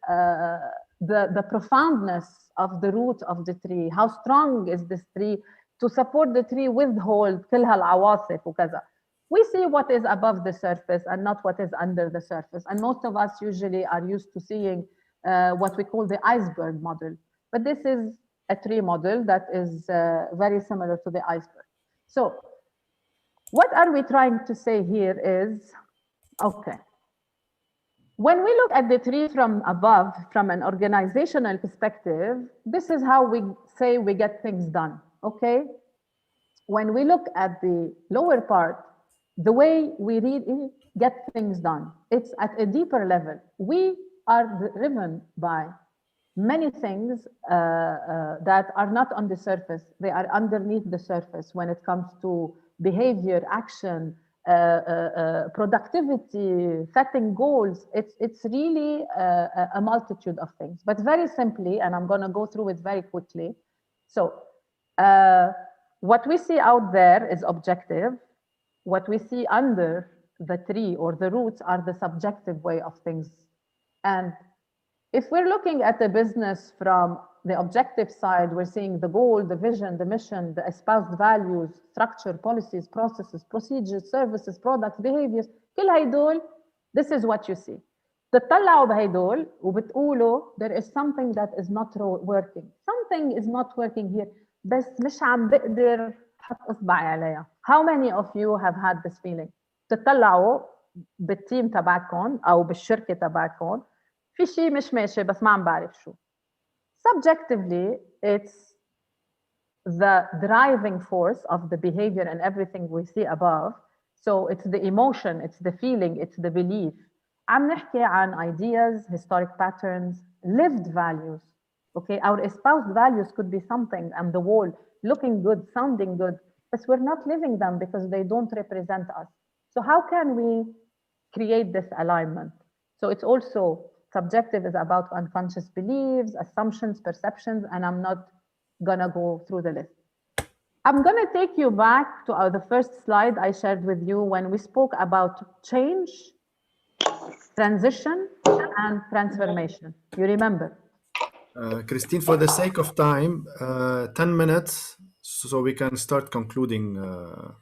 the profoundness of the root of the tree. How strong is this tree to support the tree withhold كل هالعواصف وكذا. We see what is above the surface and not what is under the surface. And most of us usually are used to seeing what we call the iceberg model. But this is a tree model that is very similar to the iceberg. So what are we trying to say here is, okay, when we look at the tree from above, from an organizational perspective, this is how we say we get things done, okay? When we look at the lower part, the way we really get things done, it's at a deeper level. We are driven by many things that are not on the surface. They are underneath the surface when it comes to behavior, action, productivity, setting goals. It's really a multitude of things, but very simply, and I'm going to go through it very quickly. So what we see out there is objective. What we see under the tree or the roots are the subjective way of things. And if we're looking at the business from the objective side, we're seeing the goal, the vision, the mission, the espoused values, structure, policies, processes, procedures, services, products, behaviors. كل هيدول, this is what you see. بتطلعوا بهيدول وبتقولوا there is something that is not working. Something is not working here. بس مش عم بقدر حط اصبعي عليها. How many of you have had this feeling? بتطلعوا بالتيم تبعكم او بالشركه تبعكم في شيء مش ماشي بس ما عم بعرف شو. Subjectively, it's the driving force of the behavior and everything we see above. So it's the emotion, it's the feeling, it's the belief. عم نحكي عن ideas, historic patterns, lived values. Okay, our espoused values could be something on the wall, looking good, sounding good, but we're not living them because they don't represent us. So how can we create this alignment? So it's also subjective, is about unconscious beliefs, assumptions, perceptions, and I'm not gonna go through the list. I'm gonna take you back to the first slide I shared with you when we spoke about change, transition, and transformation. You remember? Christine, for the sake of time, 10 minutes so we can start concluding.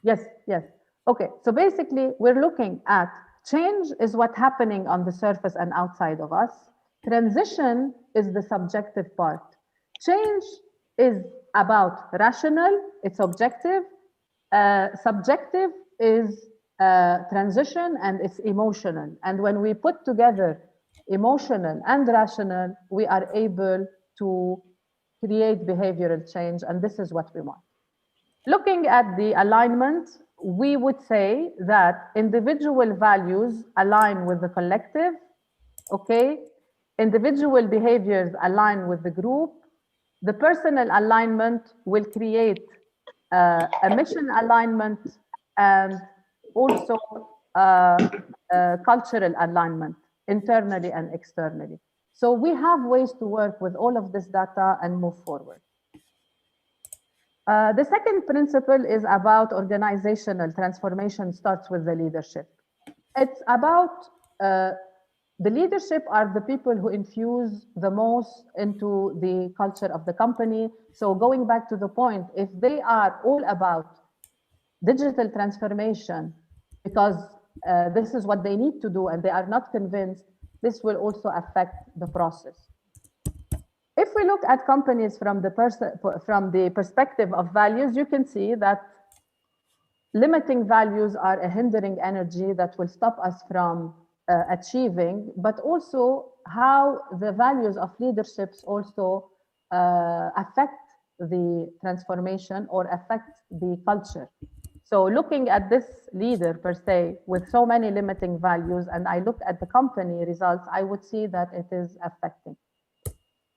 Yes, yes. Okay, so basically we're looking at change is what's happening on the surface and outside of us. Transition is the subjective part. Change is about rational, it's objective. Subjective is transition and it's emotional. And when we put together emotional and rational, we are able to create behavioral change, and this is what we want. Looking at the alignment, we would say that individual values align with the collective, okay? Individual behaviors align with the group. The personal alignment will create a mission alignment and also cultural alignment, internally and externally. So we have ways to work with all of this data and move forward. The second principle is about organizational transformation starts with the leadership. It's about the leadership are the people who infuse the most into the culture of the company. So going back to the point, if they are all about digital transformation because this is what they need to do and they are not convinced, this will also affect the process. If we look at companies from the perspective of values, you can see that limiting values are a hindering energy that will stop us from achieving, but also how the values of leaderships also affect the transformation or affect the culture. So looking at this leader per se with so many limiting values, and I look at the company results, I would see that it is affecting.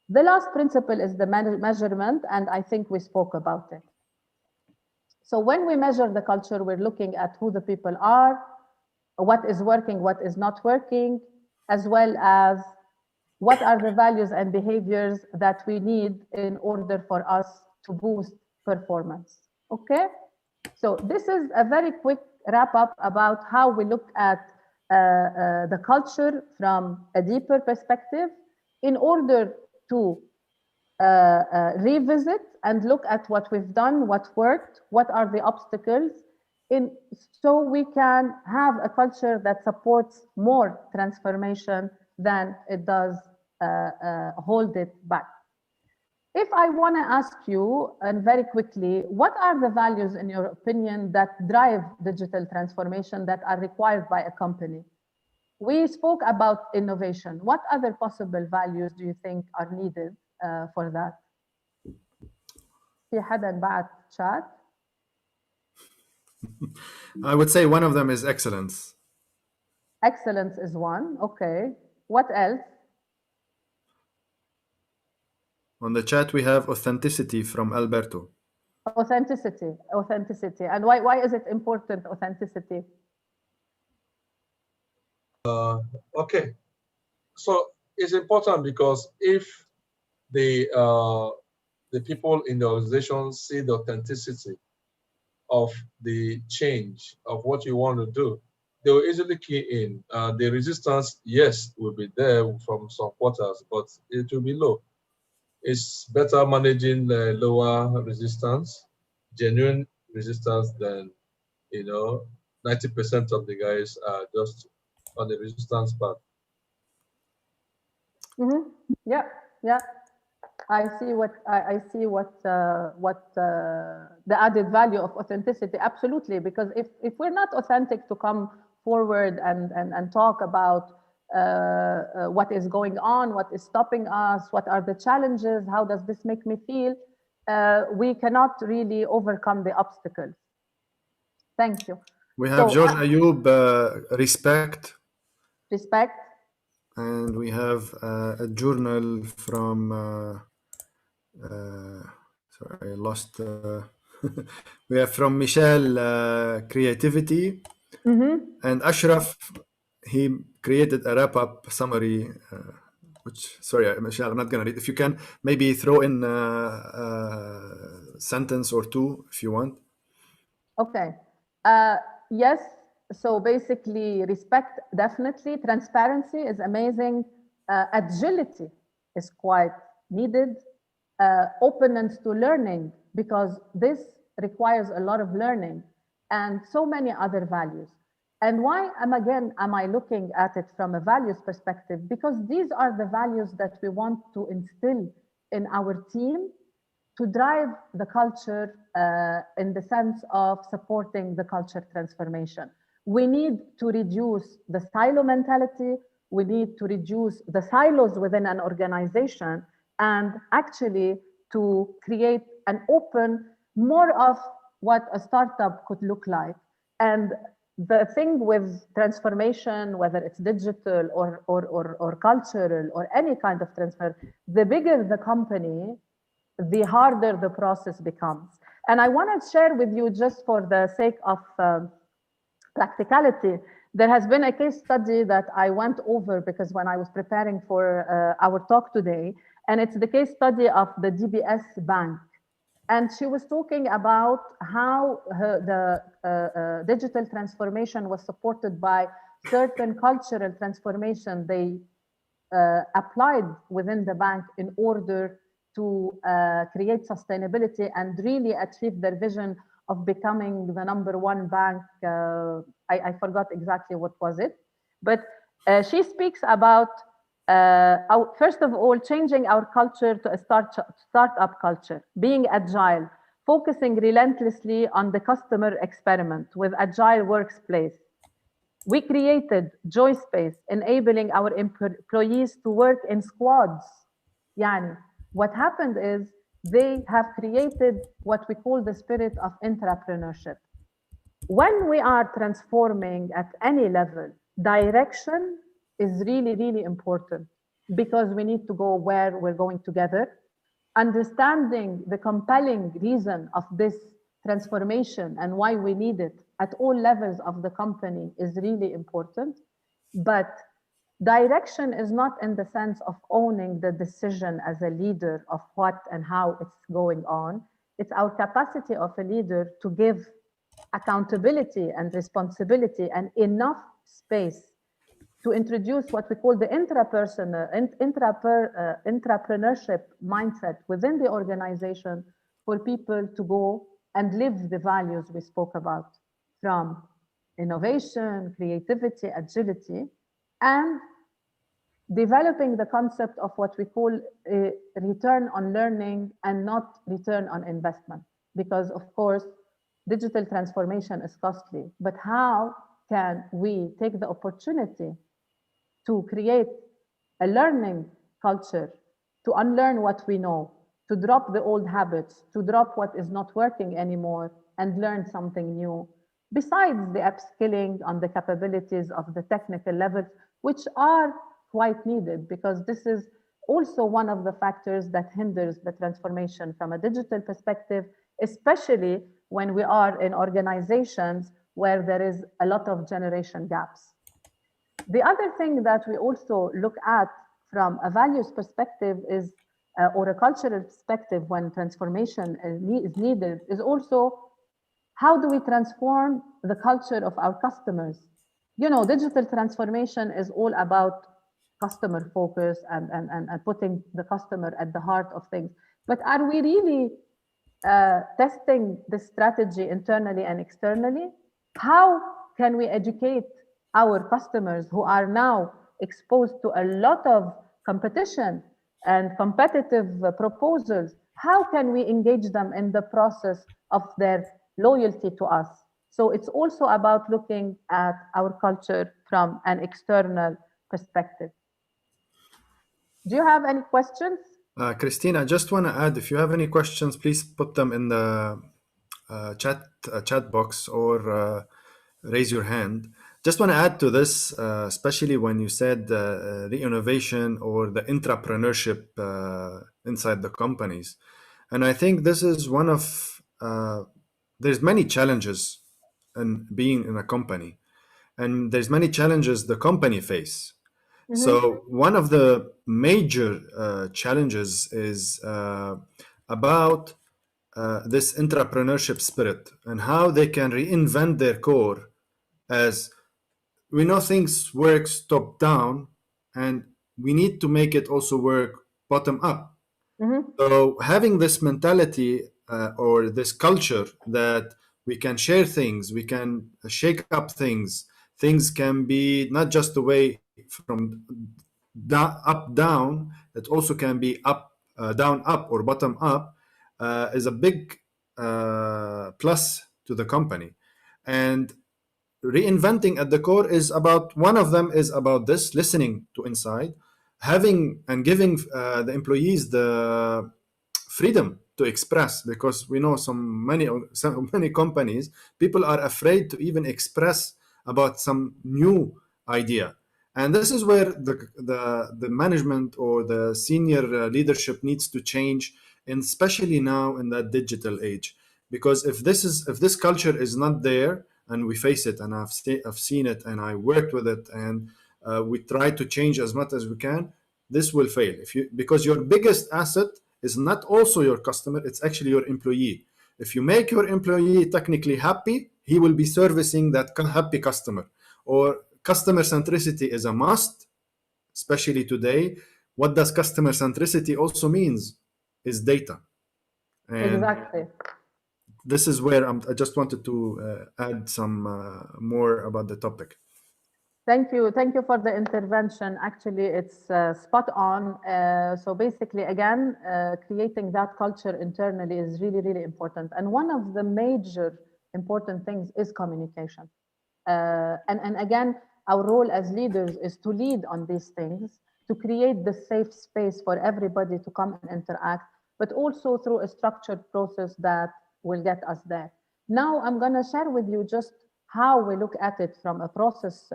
The last principle is the measurement, and I think we spoke about it. So when we measure the culture, we're looking at who the people are, what is working, what is not working, as well as what are the values and behaviors that we need in order for us to boost performance. Okay? So this is a very quick wrap up about how we look at the culture from a deeper perspective in order to revisit and look at what we've done, what worked, what are the obstacles, so we can have a culture that supports more transformation than it does hold it back. If I want to ask you, and very quickly, what are the values in your opinion that drive digital transformation that are required by a company? We spoke about innovation. What other possible values do you think are needed for that? في حدا بعت chat? I would say one of them is excellence. Excellence is one. Okay. What else? On the chat, we have authenticity from Alberto. Authenticity. Authenticity. And why is it important, authenticity? Okay. So it's important because if the people in the organization see the authenticity of the change of what you want to do, they will easily key in. The resistance, yes, will be there from some quarters, but it will be low. It's better managing the lower resistance, genuine resistance, than 90% of the guys are just on the resistance path. Yeah, yeah. I see what the added value of authenticity. Absolutely, because if we're not authentic to come forward and talk about what is going on, what is stopping us, what are the challenges, how does this make me feel, we cannot really overcome the obstacles. Thank you. We have So, George Ayub, respect, respect. and we have a journal from. Sorry, I lost. We have from Michelle, creativity, and Ashraf. He created a wrap-up summary, which sorry, Michelle, I'm not gonna read. If you can, maybe throw in a sentence or two if you want. Okay. Yes. So basically, respect, definitely. Transparency is amazing. Agility is quite needed. Openness to learning, because this requires a lot of learning, and so many other values. And why am I looking at it from a values perspective? Because these are the values that we want to instill in our team to drive the culture in the sense of supporting the culture transformation. We need to reduce the silo mentality. We need to reduce the silos within an organization, and actually to create an open, more of what a startup could look like. And the thing with transformation, whether it's digital or cultural or any kind of transfer, the bigger the company, the harder the process becomes. And I want to share with you, just for the sake of practicality, there has been a case study that I went over because when I was preparing for our talk today, and it's the case study of the DBS Bank. And she was talking about how the digital transformation was supported by certain cultural transformation they applied within the bank in order to create sustainability and really achieve their vision of becoming the #1 bank. I forgot exactly what was it, but she speaks about first of all, changing our culture to a startup culture, being agile, focusing relentlessly on the customer experiment with agile workplace. We created Joy Space, enabling our employees to work in squads. Yani, what happened is they have created what we call the spirit of entrepreneurship. When we are transforming at any level, direction is really, really important, because we need to go where we're going together. Understanding the compelling reason of this transformation and why we need it at all levels of the company is really important. But direction is not in the sense of owning the decision as a leader of what and how it's going on. It's our capacity of a leader to give accountability and responsibility and enough space to introduce what we call the entrepreneurship mindset within the organization, for people to go and live the values we spoke about, from innovation, creativity, agility, and developing the concept of what we call a return on learning and not return on investment. Because of course, digital transformation is costly, but how can we take the opportunity to create a learning culture, to unlearn what we know, to drop the old habits, to drop what is not working anymore and learn something new, besides the upskilling on the capabilities of the technical levels, which are quite needed, because this is also one of the factors that hinders the transformation from a digital perspective, especially when we are in organizations where there is a lot of generation gaps. The other thing that we also look at from a values perspective is, or a cultural perspective when transformation is needed, is also how do we transform the culture of our customers? You know, digital transformation is all about customer focus and putting the customer at the heart of things. But are we really testing the strategy internally and externally? How can we educate our customers who are now exposed to a lot of competition and competitive proposals, how can we engage them in the process of their loyalty to us? So it's also about looking at our culture from an external perspective. Do you have any questions? Christine, I just want to add, if you have any questions, please put them in the chat box or raise your hand. Just want to add to this, especially when you said the innovation or the entrepreneurship inside the companies. And I think this is one of, there's many challenges in being in a company. And there's many challenges the company face. So one of the major challenges is about this entrepreneurship spirit and how they can reinvent their core, as we know things works top down and we need to make it also work bottom up. So having this mentality or this culture that we can share things, we can shake up things, things can be not just the way from up down, it also can be up down up or bottom up, is a big plus to the company. And reinventing at the core is about, one of them is about this listening to inside, having and giving the employees the freedom to express, because we know so many companies, people are afraid to even express about some new idea. And this is where the management or the senior leadership needs to change, and especially now in that digital age. Because if this culture is not there, and we face it, and I've seen it, and I worked with it, and we try to change as much as we can, this will fail. Because your biggest asset is not also your customer, it's actually your employee. If you make your employee technically happy, he will be servicing that happy customer. Or customer centricity is a must, especially today. What does customer centricity also means is data. And exactly. This is where I just wanted to add some more about the topic. Thank you for the intervention. Actually, it's spot on. So basically, again, creating that culture internally is really, really important. And one of the major important things is communication. And again, our role as leaders is to lead on these things, to create the safe space for everybody to come and interact, but also through a structured process that will get us there. Now, I'm going to share with you just how we look at it from a process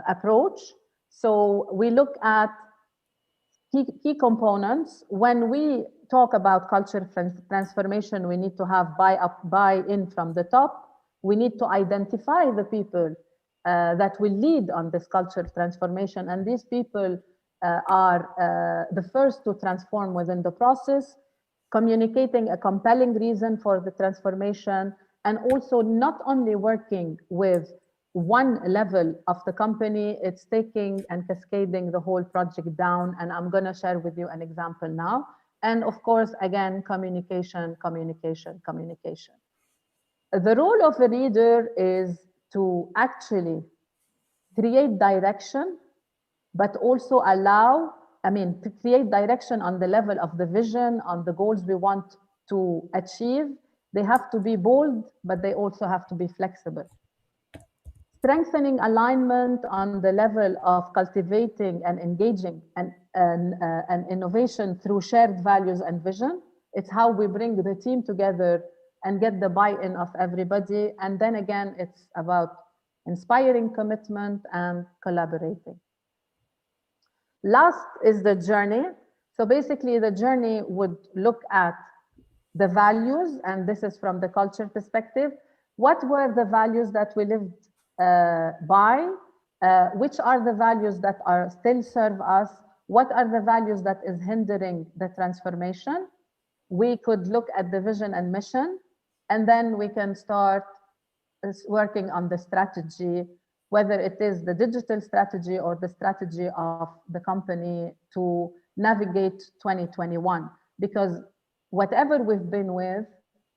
approach. So we look at key components. When we talk about culture transformation, we need to have buy-in from the top. We need to identify the people that will lead on this culture transformation. And these people are the first to transform within the process, communicating a compelling reason for the transformation, and also not only working with one level of the company, it's taking and cascading the whole project down. And I'm going to share with you an example now. And of course, again, communication. The role of a leader is to actually create direction, but also to create direction on the level of the vision, on the goals we want to achieve. They have to be bold, but they also have to be flexible. Strengthening alignment on the level of cultivating and engaging and innovation through shared values and vision. It's how we bring the team together and get the buy-in of everybody. And then again, it's about inspiring commitment and collaborating. Last is the journey. So basically, the journey would look at the values, and this is from the culture perspective. What were the values that we lived by? Which are the values that are still serve us? What are the values that is hindering the transformation? We could look at the vision and mission, and then we can start working on the strategy, whether it is the digital strategy or the strategy of the company to navigate 2021, because whatever we've been with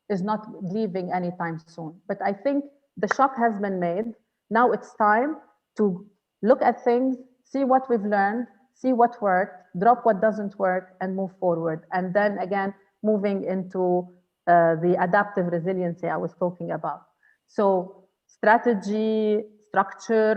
is not leaving anytime soon. But I think the shock has been made. Now it's time to look at things, see what we've learned, see what worked, drop what doesn't work, and move forward. And then again, moving into the adaptive resiliency I was talking about. So strategy, structure,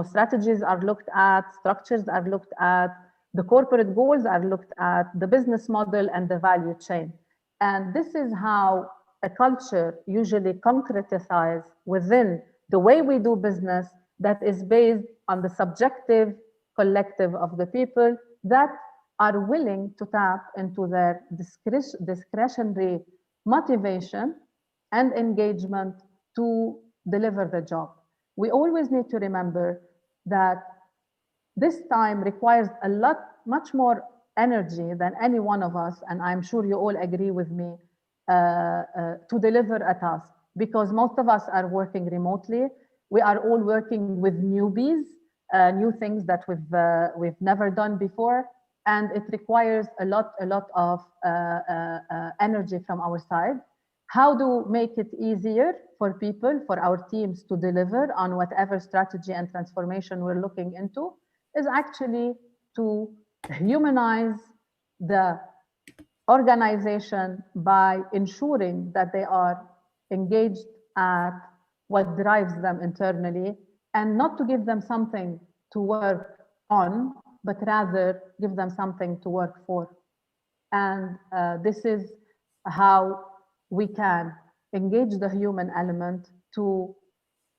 strategies are looked at, structures are looked at, the corporate goals are looked at, the business model, and the value chain. And this is how a culture usually concretizes within the way we do business that is based on the subjective collective of the people that are willing to tap into their discretionary motivation and engagement to deliver the job. We always need to remember that this time requires much more energy than any one of us, and I'm sure you all agree with me, to deliver a task, because most of us are working remotely. We are all working with newbies, new things that we've never done before, and it requires a lot of energy from our side. How to make it easier for people, for our teams to deliver on whatever strategy and transformation we're looking into is actually to humanize the organization by ensuring that they are engaged at what drives them internally, and not to give them something to work on, but rather give them something to work for. And this is how we can engage the human element to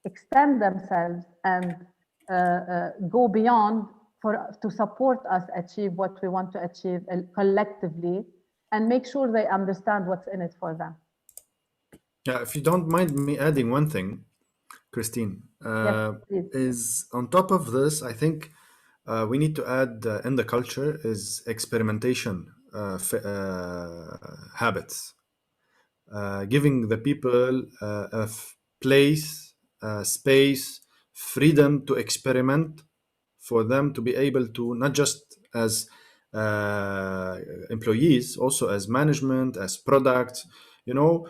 extend themselves and go beyond to support us achieve what we want to achieve collectively, and make sure they understand what's in it for them. Yeah, if you don't mind me adding one thing, Christine, Yes, please. is on top of this, I think we need to add in the culture is experimentation habits, giving the people a place, space, freedom to experiment, for them to be able to not just as employees, also as management, as products. Now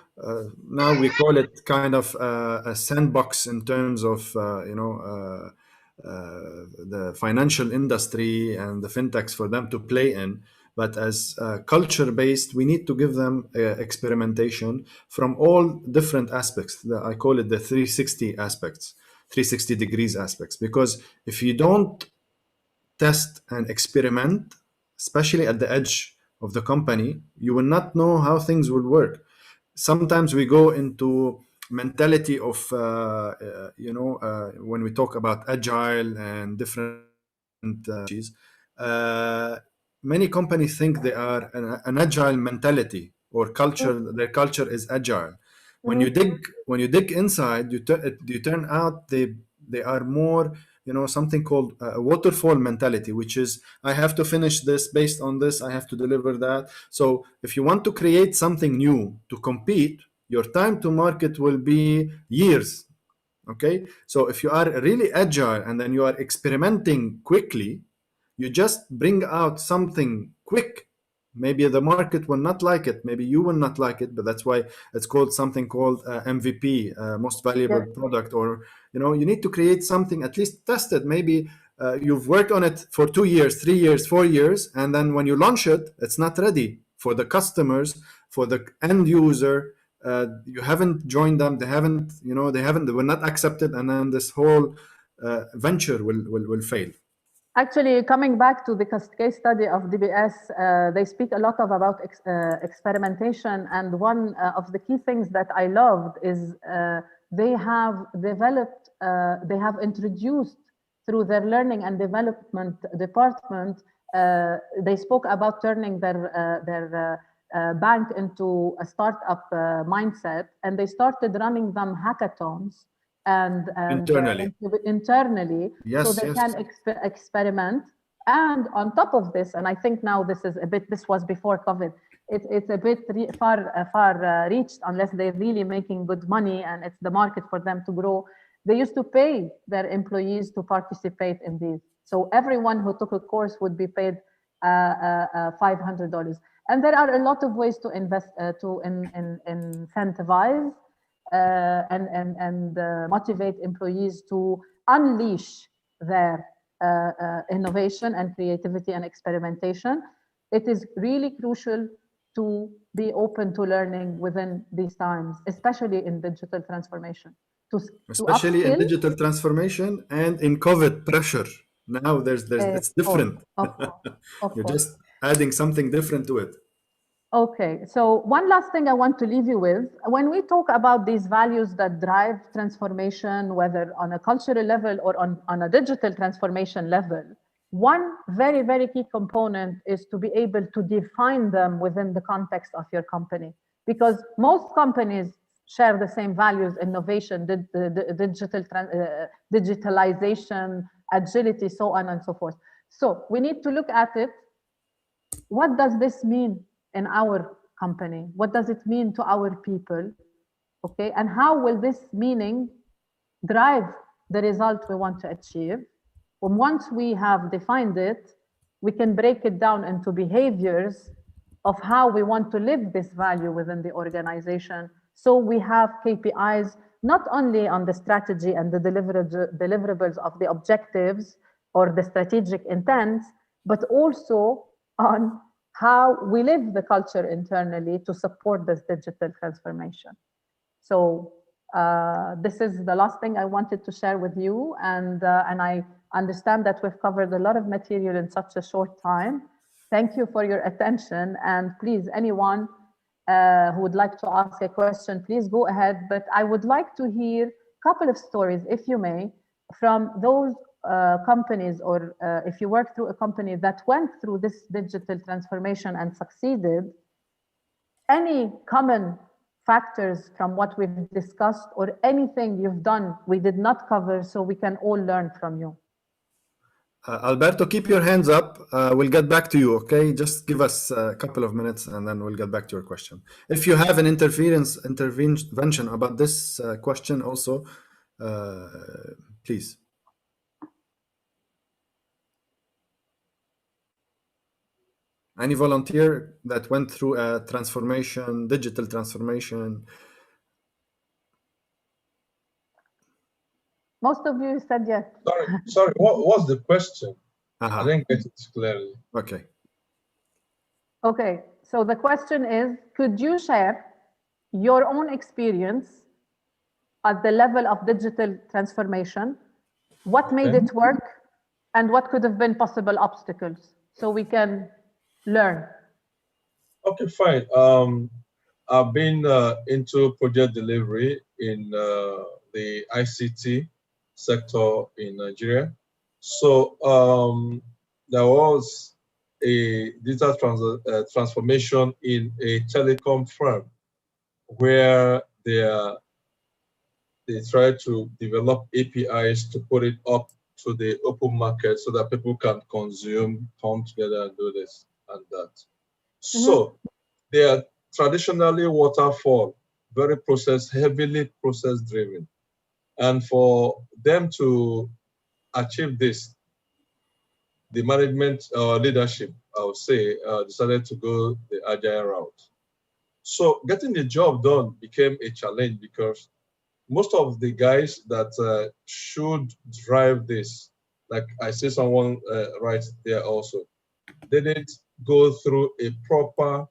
we call it kind of a sandbox in terms of the financial industry and the fintechs for them to play in. But as culture based, we need to give them experimentation from all different aspects. I call it the 360 aspects, 360 degrees aspects, because if you don't test and experiment, especially at the edge of the company, you will not know how things will work. Sometimes we go into mentality of when we talk about agile and different many companies think they are an agile mentality or culture. Their culture is agile. When you dig inside, you turn out they are more something called a waterfall mentality, which is I have to finish this based on this, I have to deliver that. So if you want to create something new to compete, your time to market will be years. Okay, so if you are really agile and then you are experimenting quickly, you just bring out something quick. Maybe the market will not like it, maybe you will not like it, but that's why it's called something called MVP, most valuable product. Or you need to create something, at least test it. Maybe you've worked on it for 2 years, 3 years, 4 years, and then when you launch it, it's not ready for the customers, for the end user. You haven't joined them, they were not accepted, and then this whole venture will fail. Actually, coming back to the case study of DBS, they speak a lot about experimentation, and one of the key things that I loved is they have developed, they have introduced through their learning and development department, they spoke about turning their bank into a startup mindset, and they started running them hackathons and internally, yes, so they can experiment. And on top of this, and I think now this was before COVID, it's a bit far reached, unless they're really making good money and it's the market for them to grow. They used to pay their employees to participate in these. So everyone who took a course would be paid $500. And there are a lot of ways to invest, to incentivize and motivate employees to unleash their innovation and creativity and experimentation. It is really crucial to be open to learning within these times, especially in digital transformation. Especially in upskill, digital transformation and in COVID pressure. Now it's different. Of You're course. just adding something different to it. Okay, so one last thing I want to leave you with. When we talk about these values that drive transformation, whether on a cultural level or on a digital transformation level, one very, very key component is to be able to define them within the context of your company. Because most companies share the same values: innovation, digitalization, agility, so on and so forth. So we need to look at it. What does this mean in our company? What does it mean to our people? Okay, and how will this meaning drive the result we want to achieve? And once we have defined it, we can break it down into behaviors of how we want to live this value within the organization. So we have KPIs, not only on the strategy and the deliverables of the objectives or the strategic intent, but also on how we live the culture internally to support this digital transformation. So this is the last thing I wanted to share with you. And I understand that we've covered a lot of material in such a short time. Thank you for your attention. And please, anyone who would like to ask a question, please go ahead. But I would like to hear a couple of stories, if you may, from those companies, or if you work through a company that went through this digital transformation and succeeded. Any common factors from what we've discussed, or anything you've done we did not cover, so we can all learn from you? Alberto, keep your hands up. We'll get back to you, okay? Just give us a couple of minutes and then we'll get back to your question. If you have an intervention about this question also, please. Any volunteer that went through a transformation, digital transformation? Most of you said yes. Sorry. What was the question? Uh-huh. I didn't get it clearly. Okay. Okay, so the question is, could you share your own experience at the level of digital transformation? What made it work, and what could have been possible obstacles, so we can learn? Okay, fine. I've been into project delivery in the ICT sector in Nigeria. So there was a digital transformation in a telecom firm where they try to develop APIs to put it up to the open market so that people can consume, come together and do this and that. So they are traditionally waterfall, very heavily process driven. And for them to achieve this, the management leadership, I would say, decided to go the agile route. So getting the job done became a challenge because most of the guys that should drive this, like I see someone right there also, they didn't go through a proper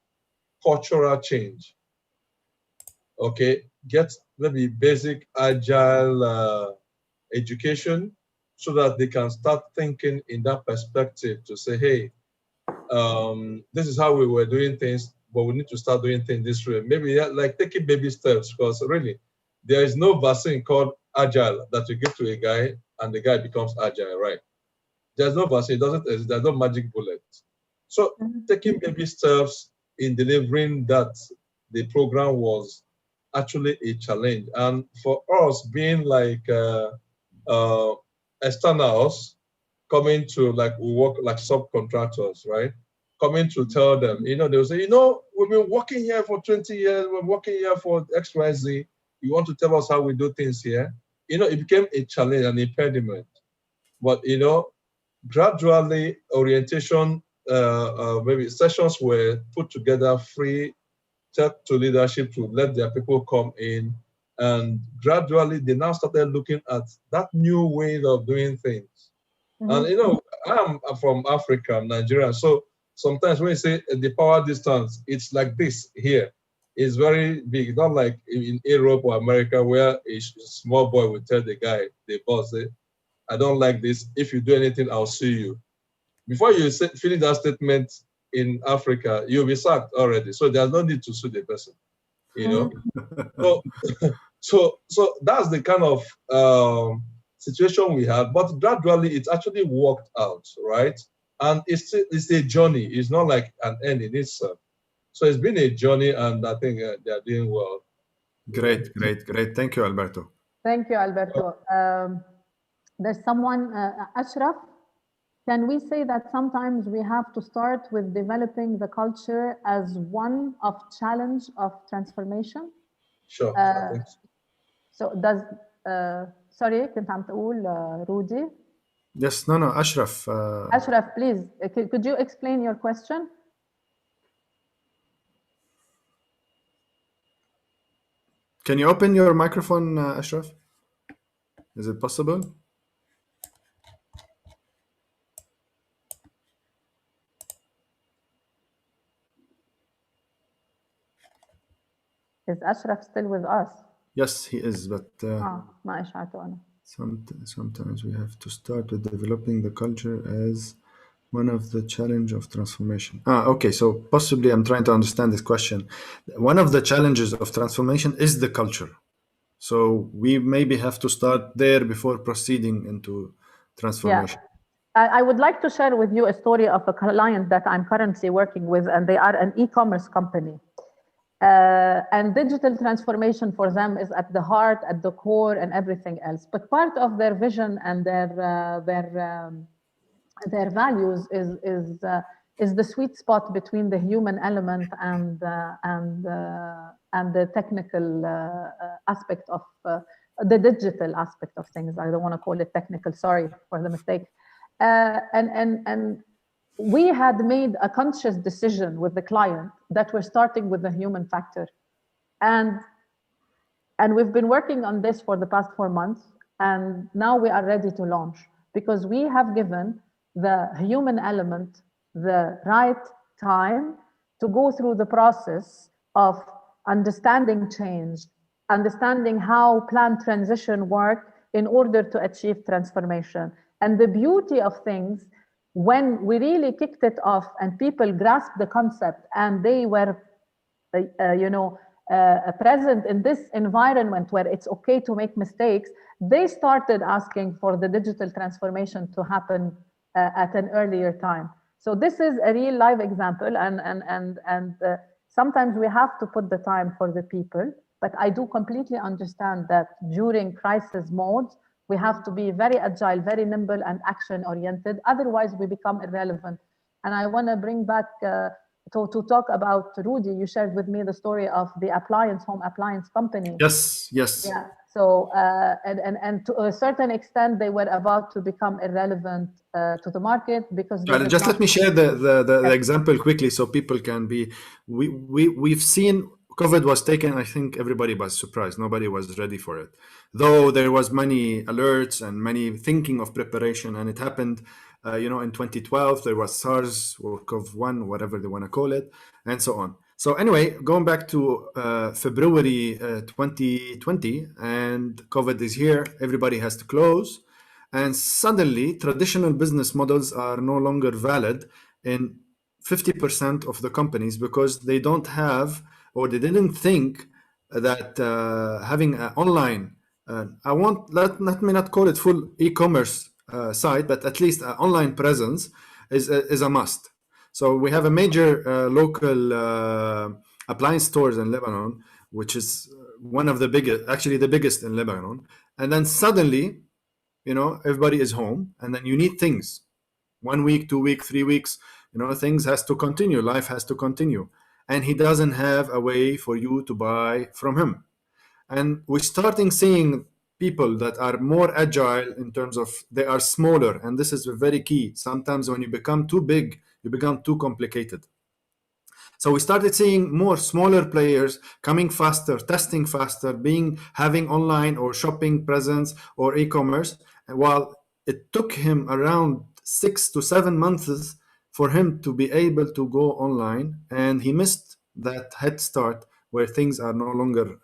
cultural change. Okay, get maybe basic agile education so that they can start thinking in that perspective to say, hey, this is how we were doing things, but we need to start doing things this way. Maybe like taking baby steps, because really, there is no vaccine called agile that you give to a guy and the guy becomes agile, right? There's no vaccine, there's no magic bullet. So taking baby steps in delivering that, the program was actually a challenge. And for us being like externals, coming to we work like subcontractors, right? Coming to tell them, they'll say, we've been working here for 20 years, we're working here for XYZ. You want to tell us how we do things here? It became a challenge, an impediment. But, gradually orientation, maybe sessions were put together, free to leadership to let their people come in. And gradually they now started looking at that new way of doing things. And you know, I'm from Africa, Nigeria. So sometimes when you say the power distance, it's like this here. It's very big, not like in Europe or America where a small boy will tell the guy, the boss, say, I don't like this. If you do anything, I'll sue you. Before you finish that statement in Africa, you'll be sacked already. So there's no need to sue the person, you know. So that's the kind of situation we had. But gradually, it actually worked out, right? And it's a journey. It's not like an end in itself. So it's been a journey, and I think they're doing well. Great. Thank you, Alberto. Thank you, Alberto. There's someone, Ashraf. Can we say that sometimes we have to start with developing the culture as one of challenge of transformation? Sure. I think so. So does, sorry, كنت عم تقول Rudy? Yes, no, Ashraf. Ashraf, please, could you explain your question? Can you open your microphone, Ashraf? Is it possible? Is Ashraf still with us? Yes, he is, but ما إشعرته أنا. sometimes we have to start with developing the culture as one of the challenge of transformation. Okay, so possibly I'm trying to understand this question. One of the challenges of transformation is the culture. So we maybe have to start there before proceeding into transformation. Yeah. I would like to share with you a story of a client that I'm currently working with, and they are an e-commerce company. And digital transformation for them is at the heart, at the core, and everything else. But part of their vision and their values is the sweet spot between the human element and the technical aspect of the digital aspect of things. I don't want to call it technical. Sorry for the mistake. And we had made a conscious decision with the client that we're starting with the human factor. And we've been working on this for the past 4 months. And now we are ready to launch because we have given the human element the right time to go through the process of understanding change, understanding how plant transition work in order to achieve transformation. And the beauty of things, when we really kicked it off and people grasped the concept and they were, present in this environment where it's okay to make mistakes, they started asking for the digital transformation to happen at an earlier time. So this is a real live example, and sometimes we have to put the time for the people, but I do completely understand that during crisis modes, we have to be very agile, very nimble, and action-oriented. Otherwise, we become irrelevant. And I want to bring back to talk about Rudy. You shared with me the story of the home appliance company. Yes. Yeah. So and to a certain extent, they were about to become irrelevant to the market because just let me share the example quickly so people can be. We've seen. COVID was taken, I think everybody was surprised. Nobody was ready for it. Though there was many alerts and many thinking of preparation, and it happened, in 2012, there was SARS or CoV-1, whatever they want to call it, and so on. So anyway, going back to February 2020, and COVID is here, everybody has to close. And suddenly, traditional business models are no longer valid in 50% of the companies because they don't have, or they didn't think that having an online, let me not call it full e-commerce site, but at least an online presence is a must. So we have a major local appliance stores in Lebanon, which is one of the biggest, actually the biggest in Lebanon. And then suddenly, everybody is home, and then you need things. 1 week, 2 weeks, 3 weeks, things has to continue. Life has to continue. And he doesn't have a way for you to buy from him. And we're starting seeing people that are more agile in terms of they are smaller. And this is very key. Sometimes when you become too big, you become too complicated. So we started seeing more smaller players coming faster, testing faster, having online or shopping presence or e-commerce, while it took him around 6 to 7 months for him to be able to go online, and he missed that head start where things are no longer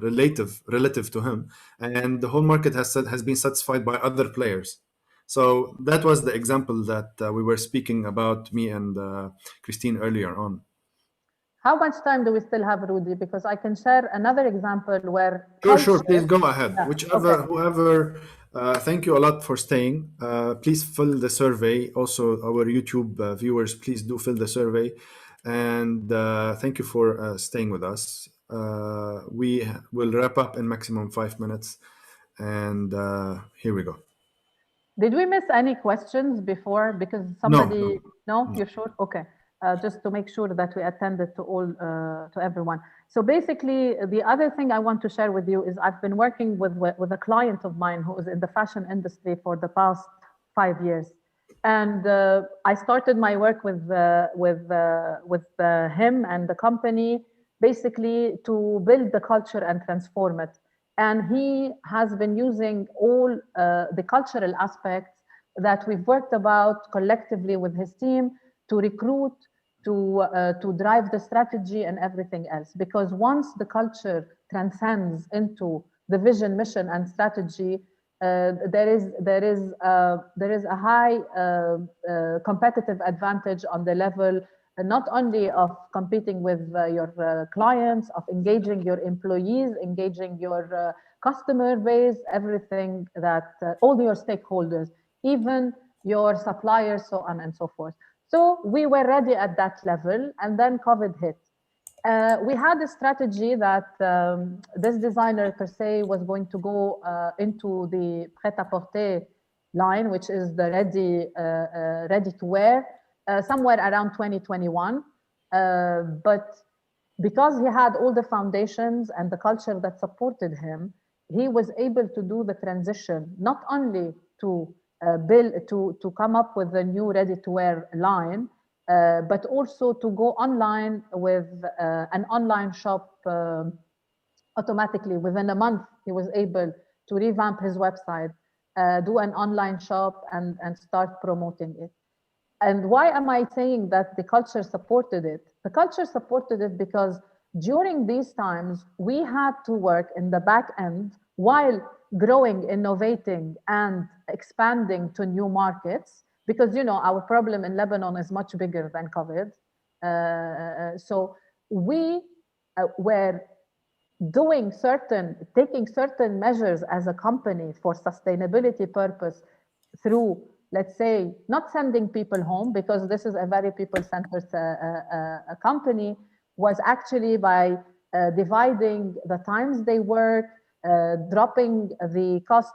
relative to him, and the whole market has been satisfied by other players. So that was the example that we were speaking about, me and Christine, earlier on. How much time do we still have, Rudy? Because I can share another example where Sure, please go ahead. Yeah, Whoever, thank you a lot for staying. Please fill the survey. Also, our YouTube viewers, please do fill the survey. And thank you for staying with us. We will wrap up in maximum 5 minutes. And here we go. Did we miss any questions before? Because somebody, no, you're sure? Okay. Just to make sure that we attended to all, to everyone. So basically, the other thing I want to share with you is I've been working with a client of mine who is in the fashion industry for the past 5 years. And I started my work with him and the company, basically to build the culture and transform it. And he has been using all the cultural aspects that we've worked about collectively with his team to recruit, to drive the strategy and everything else. Because once the culture transcends into the vision, mission, and strategy, there is a high competitive advantage on the level not only of competing with your clients, of engaging your employees, engaging your customer base, everything that all your stakeholders, even your suppliers, so on and so forth. So we were ready at that level, and then COVID hit. We had a strategy that this designer per se was going to go into the prêt-à-porter line, which is the ready to wear, somewhere around 2021. But because he had all the foundations and the culture that supported him, he was able to do the transition, not only to to come up with a new ready-to-wear line, but also to go online with an online shop automatically. Within a month, he was able to revamp his website, do an online shop, and start promoting it. And why am I saying that the culture supported it? The culture supported it because during these times, we had to work in the back end while growing, innovating, and expanding to new markets, because our problem in Lebanon is much bigger than COVID. So we were taking certain measures as a company for sustainability purpose through, let's say, not sending people home, because this is a very people-centered company, was actually by dividing the times they work, dropping the cost,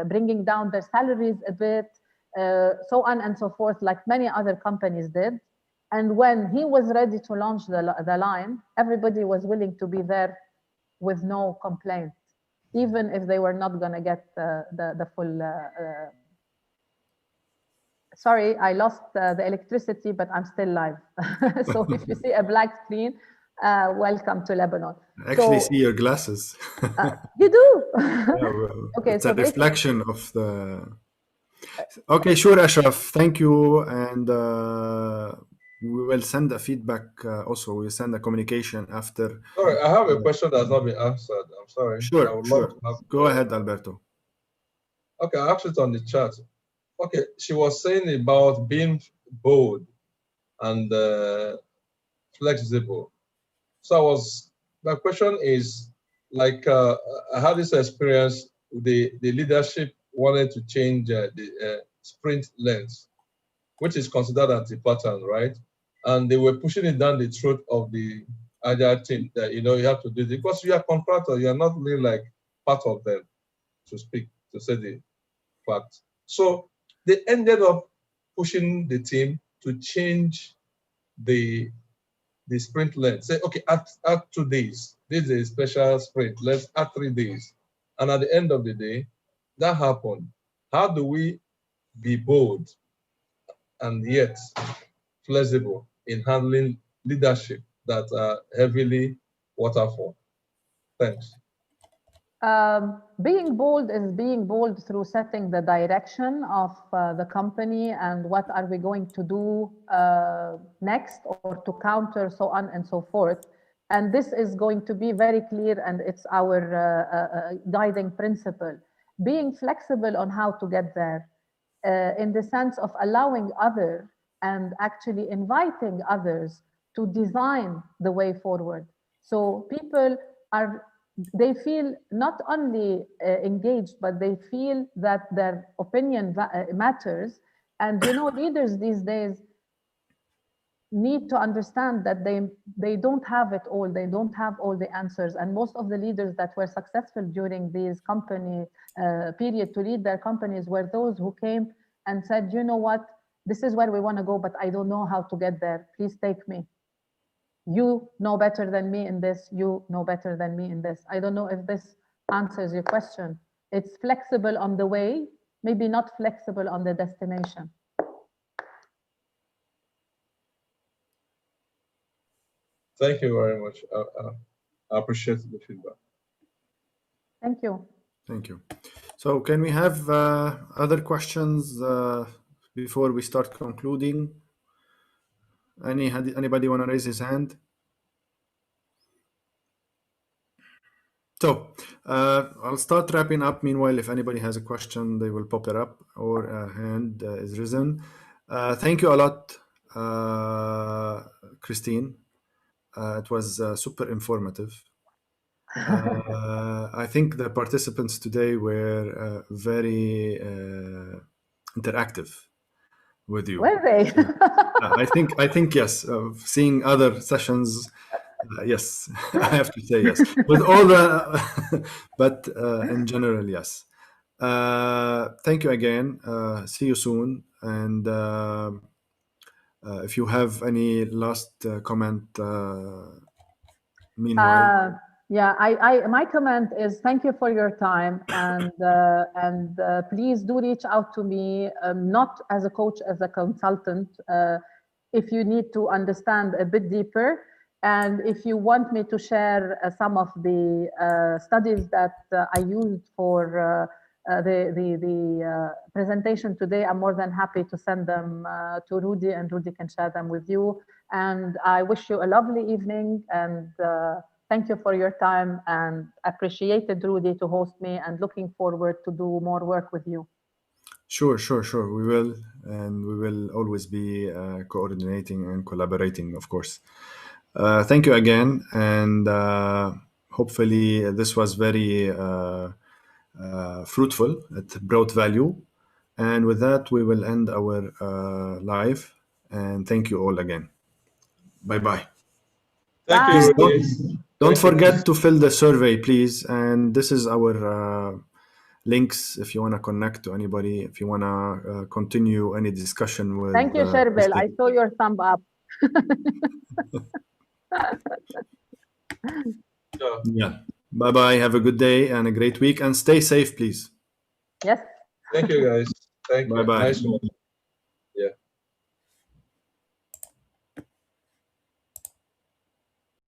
bringing down their salaries a bit, so on and so forth, like many other companies did. And when he was ready to launch the line, everybody was willing to be there with no complaint, even if they were not going to get the full. Sorry, I lost the electricity, but I'm still live. So if you see a black screen, welcome to Lebanon. I actually see your glasses. You do? Yeah, well, Okay, it's a reflection of the... Okay, sure, Ashraf. Thank you. And we will send a feedback also. We'll send a communication after. Sorry, I have a question that has not been answered. I'm sorry. Sure. Go ahead, Alberto. Okay, I asked it on the chat. Okay, she was saying about being bold and flexible. So my question is, like, I had this experience, the leadership wanted to change the sprint length, which is considered anti-pattern, right? And they were pushing it down the throat of the agile team that, you have to do this, because you are contractor, you are not really like part of them, to say the fact. So they ended up pushing the team to change the sprint length. Say, okay, at 2 days, this is a special sprint, let's add 3 days. And at the end of the day, that happened. How do we be bold and yet flexible in handling leadership that are heavily waterfall? Thanks. Being bold is being bold through setting the direction of the company and what are we going to do next or to counter, so on and so forth. And this is going to be very clear, and it's our guiding principle. Being flexible on how to get there, in the sense of allowing others and actually inviting others to design the way forward. So people they feel not only engaged, but they feel that their opinion matters. And leaders these days need to understand that they don't have it all. They don't have all the answers. And most of the leaders that were successful during these company period to lead their companies were those who came and said, you know what, this is where we want to go, but I don't know how to get there. Please take me. You know better than me in this. You know better than me in this. I don't know if this answers your question. It's flexible on the way, maybe not flexible on the destination. Thank you very much. I appreciate the feedback. Thank you. Thank you. So can we have other questions before we start concluding? Anybody want to raise his hand? So I'll start wrapping up. Meanwhile, if anybody has a question, they will pop it up or a hand is risen. Thank you a lot, Christine. It was super informative. I think the participants today were very interactive with you. Were they? I think yes. Seeing other sessions, yes, I have to say yes. With all the, but in general, yes. Thank you again. See you soon. And if you have any last comment, meanwhile. Yeah, my comment is thank you for your time, and please do reach out to me, not as a coach, as a consultant, if you need to understand a bit deeper, and if you want me to share some of the studies that I used for the presentation today, I'm more than happy to send them to Rudy, and Rudy can share them with you. And I wish you a lovely evening, and thank you for your time, and appreciated, Rudy, to host me, and looking forward to do more work with you. Sure. We will, and we will always be coordinating and collaborating, of course. Thank you again, and hopefully this was very fruitful. It brought value. And with that, we will end our live. And thank you all again. Bye-bye. Thank you, Rudy. Don't forget to fill the survey, please. And this is our links if you want to connect to anybody, if you want to continue any discussion with. Thank you, Sherbel. I saw your thumb up. Yeah. Bye-bye. Have a good day and a great week. And stay safe, please. Yes. Thank you, guys. Thank you. Bye-bye. Nice one.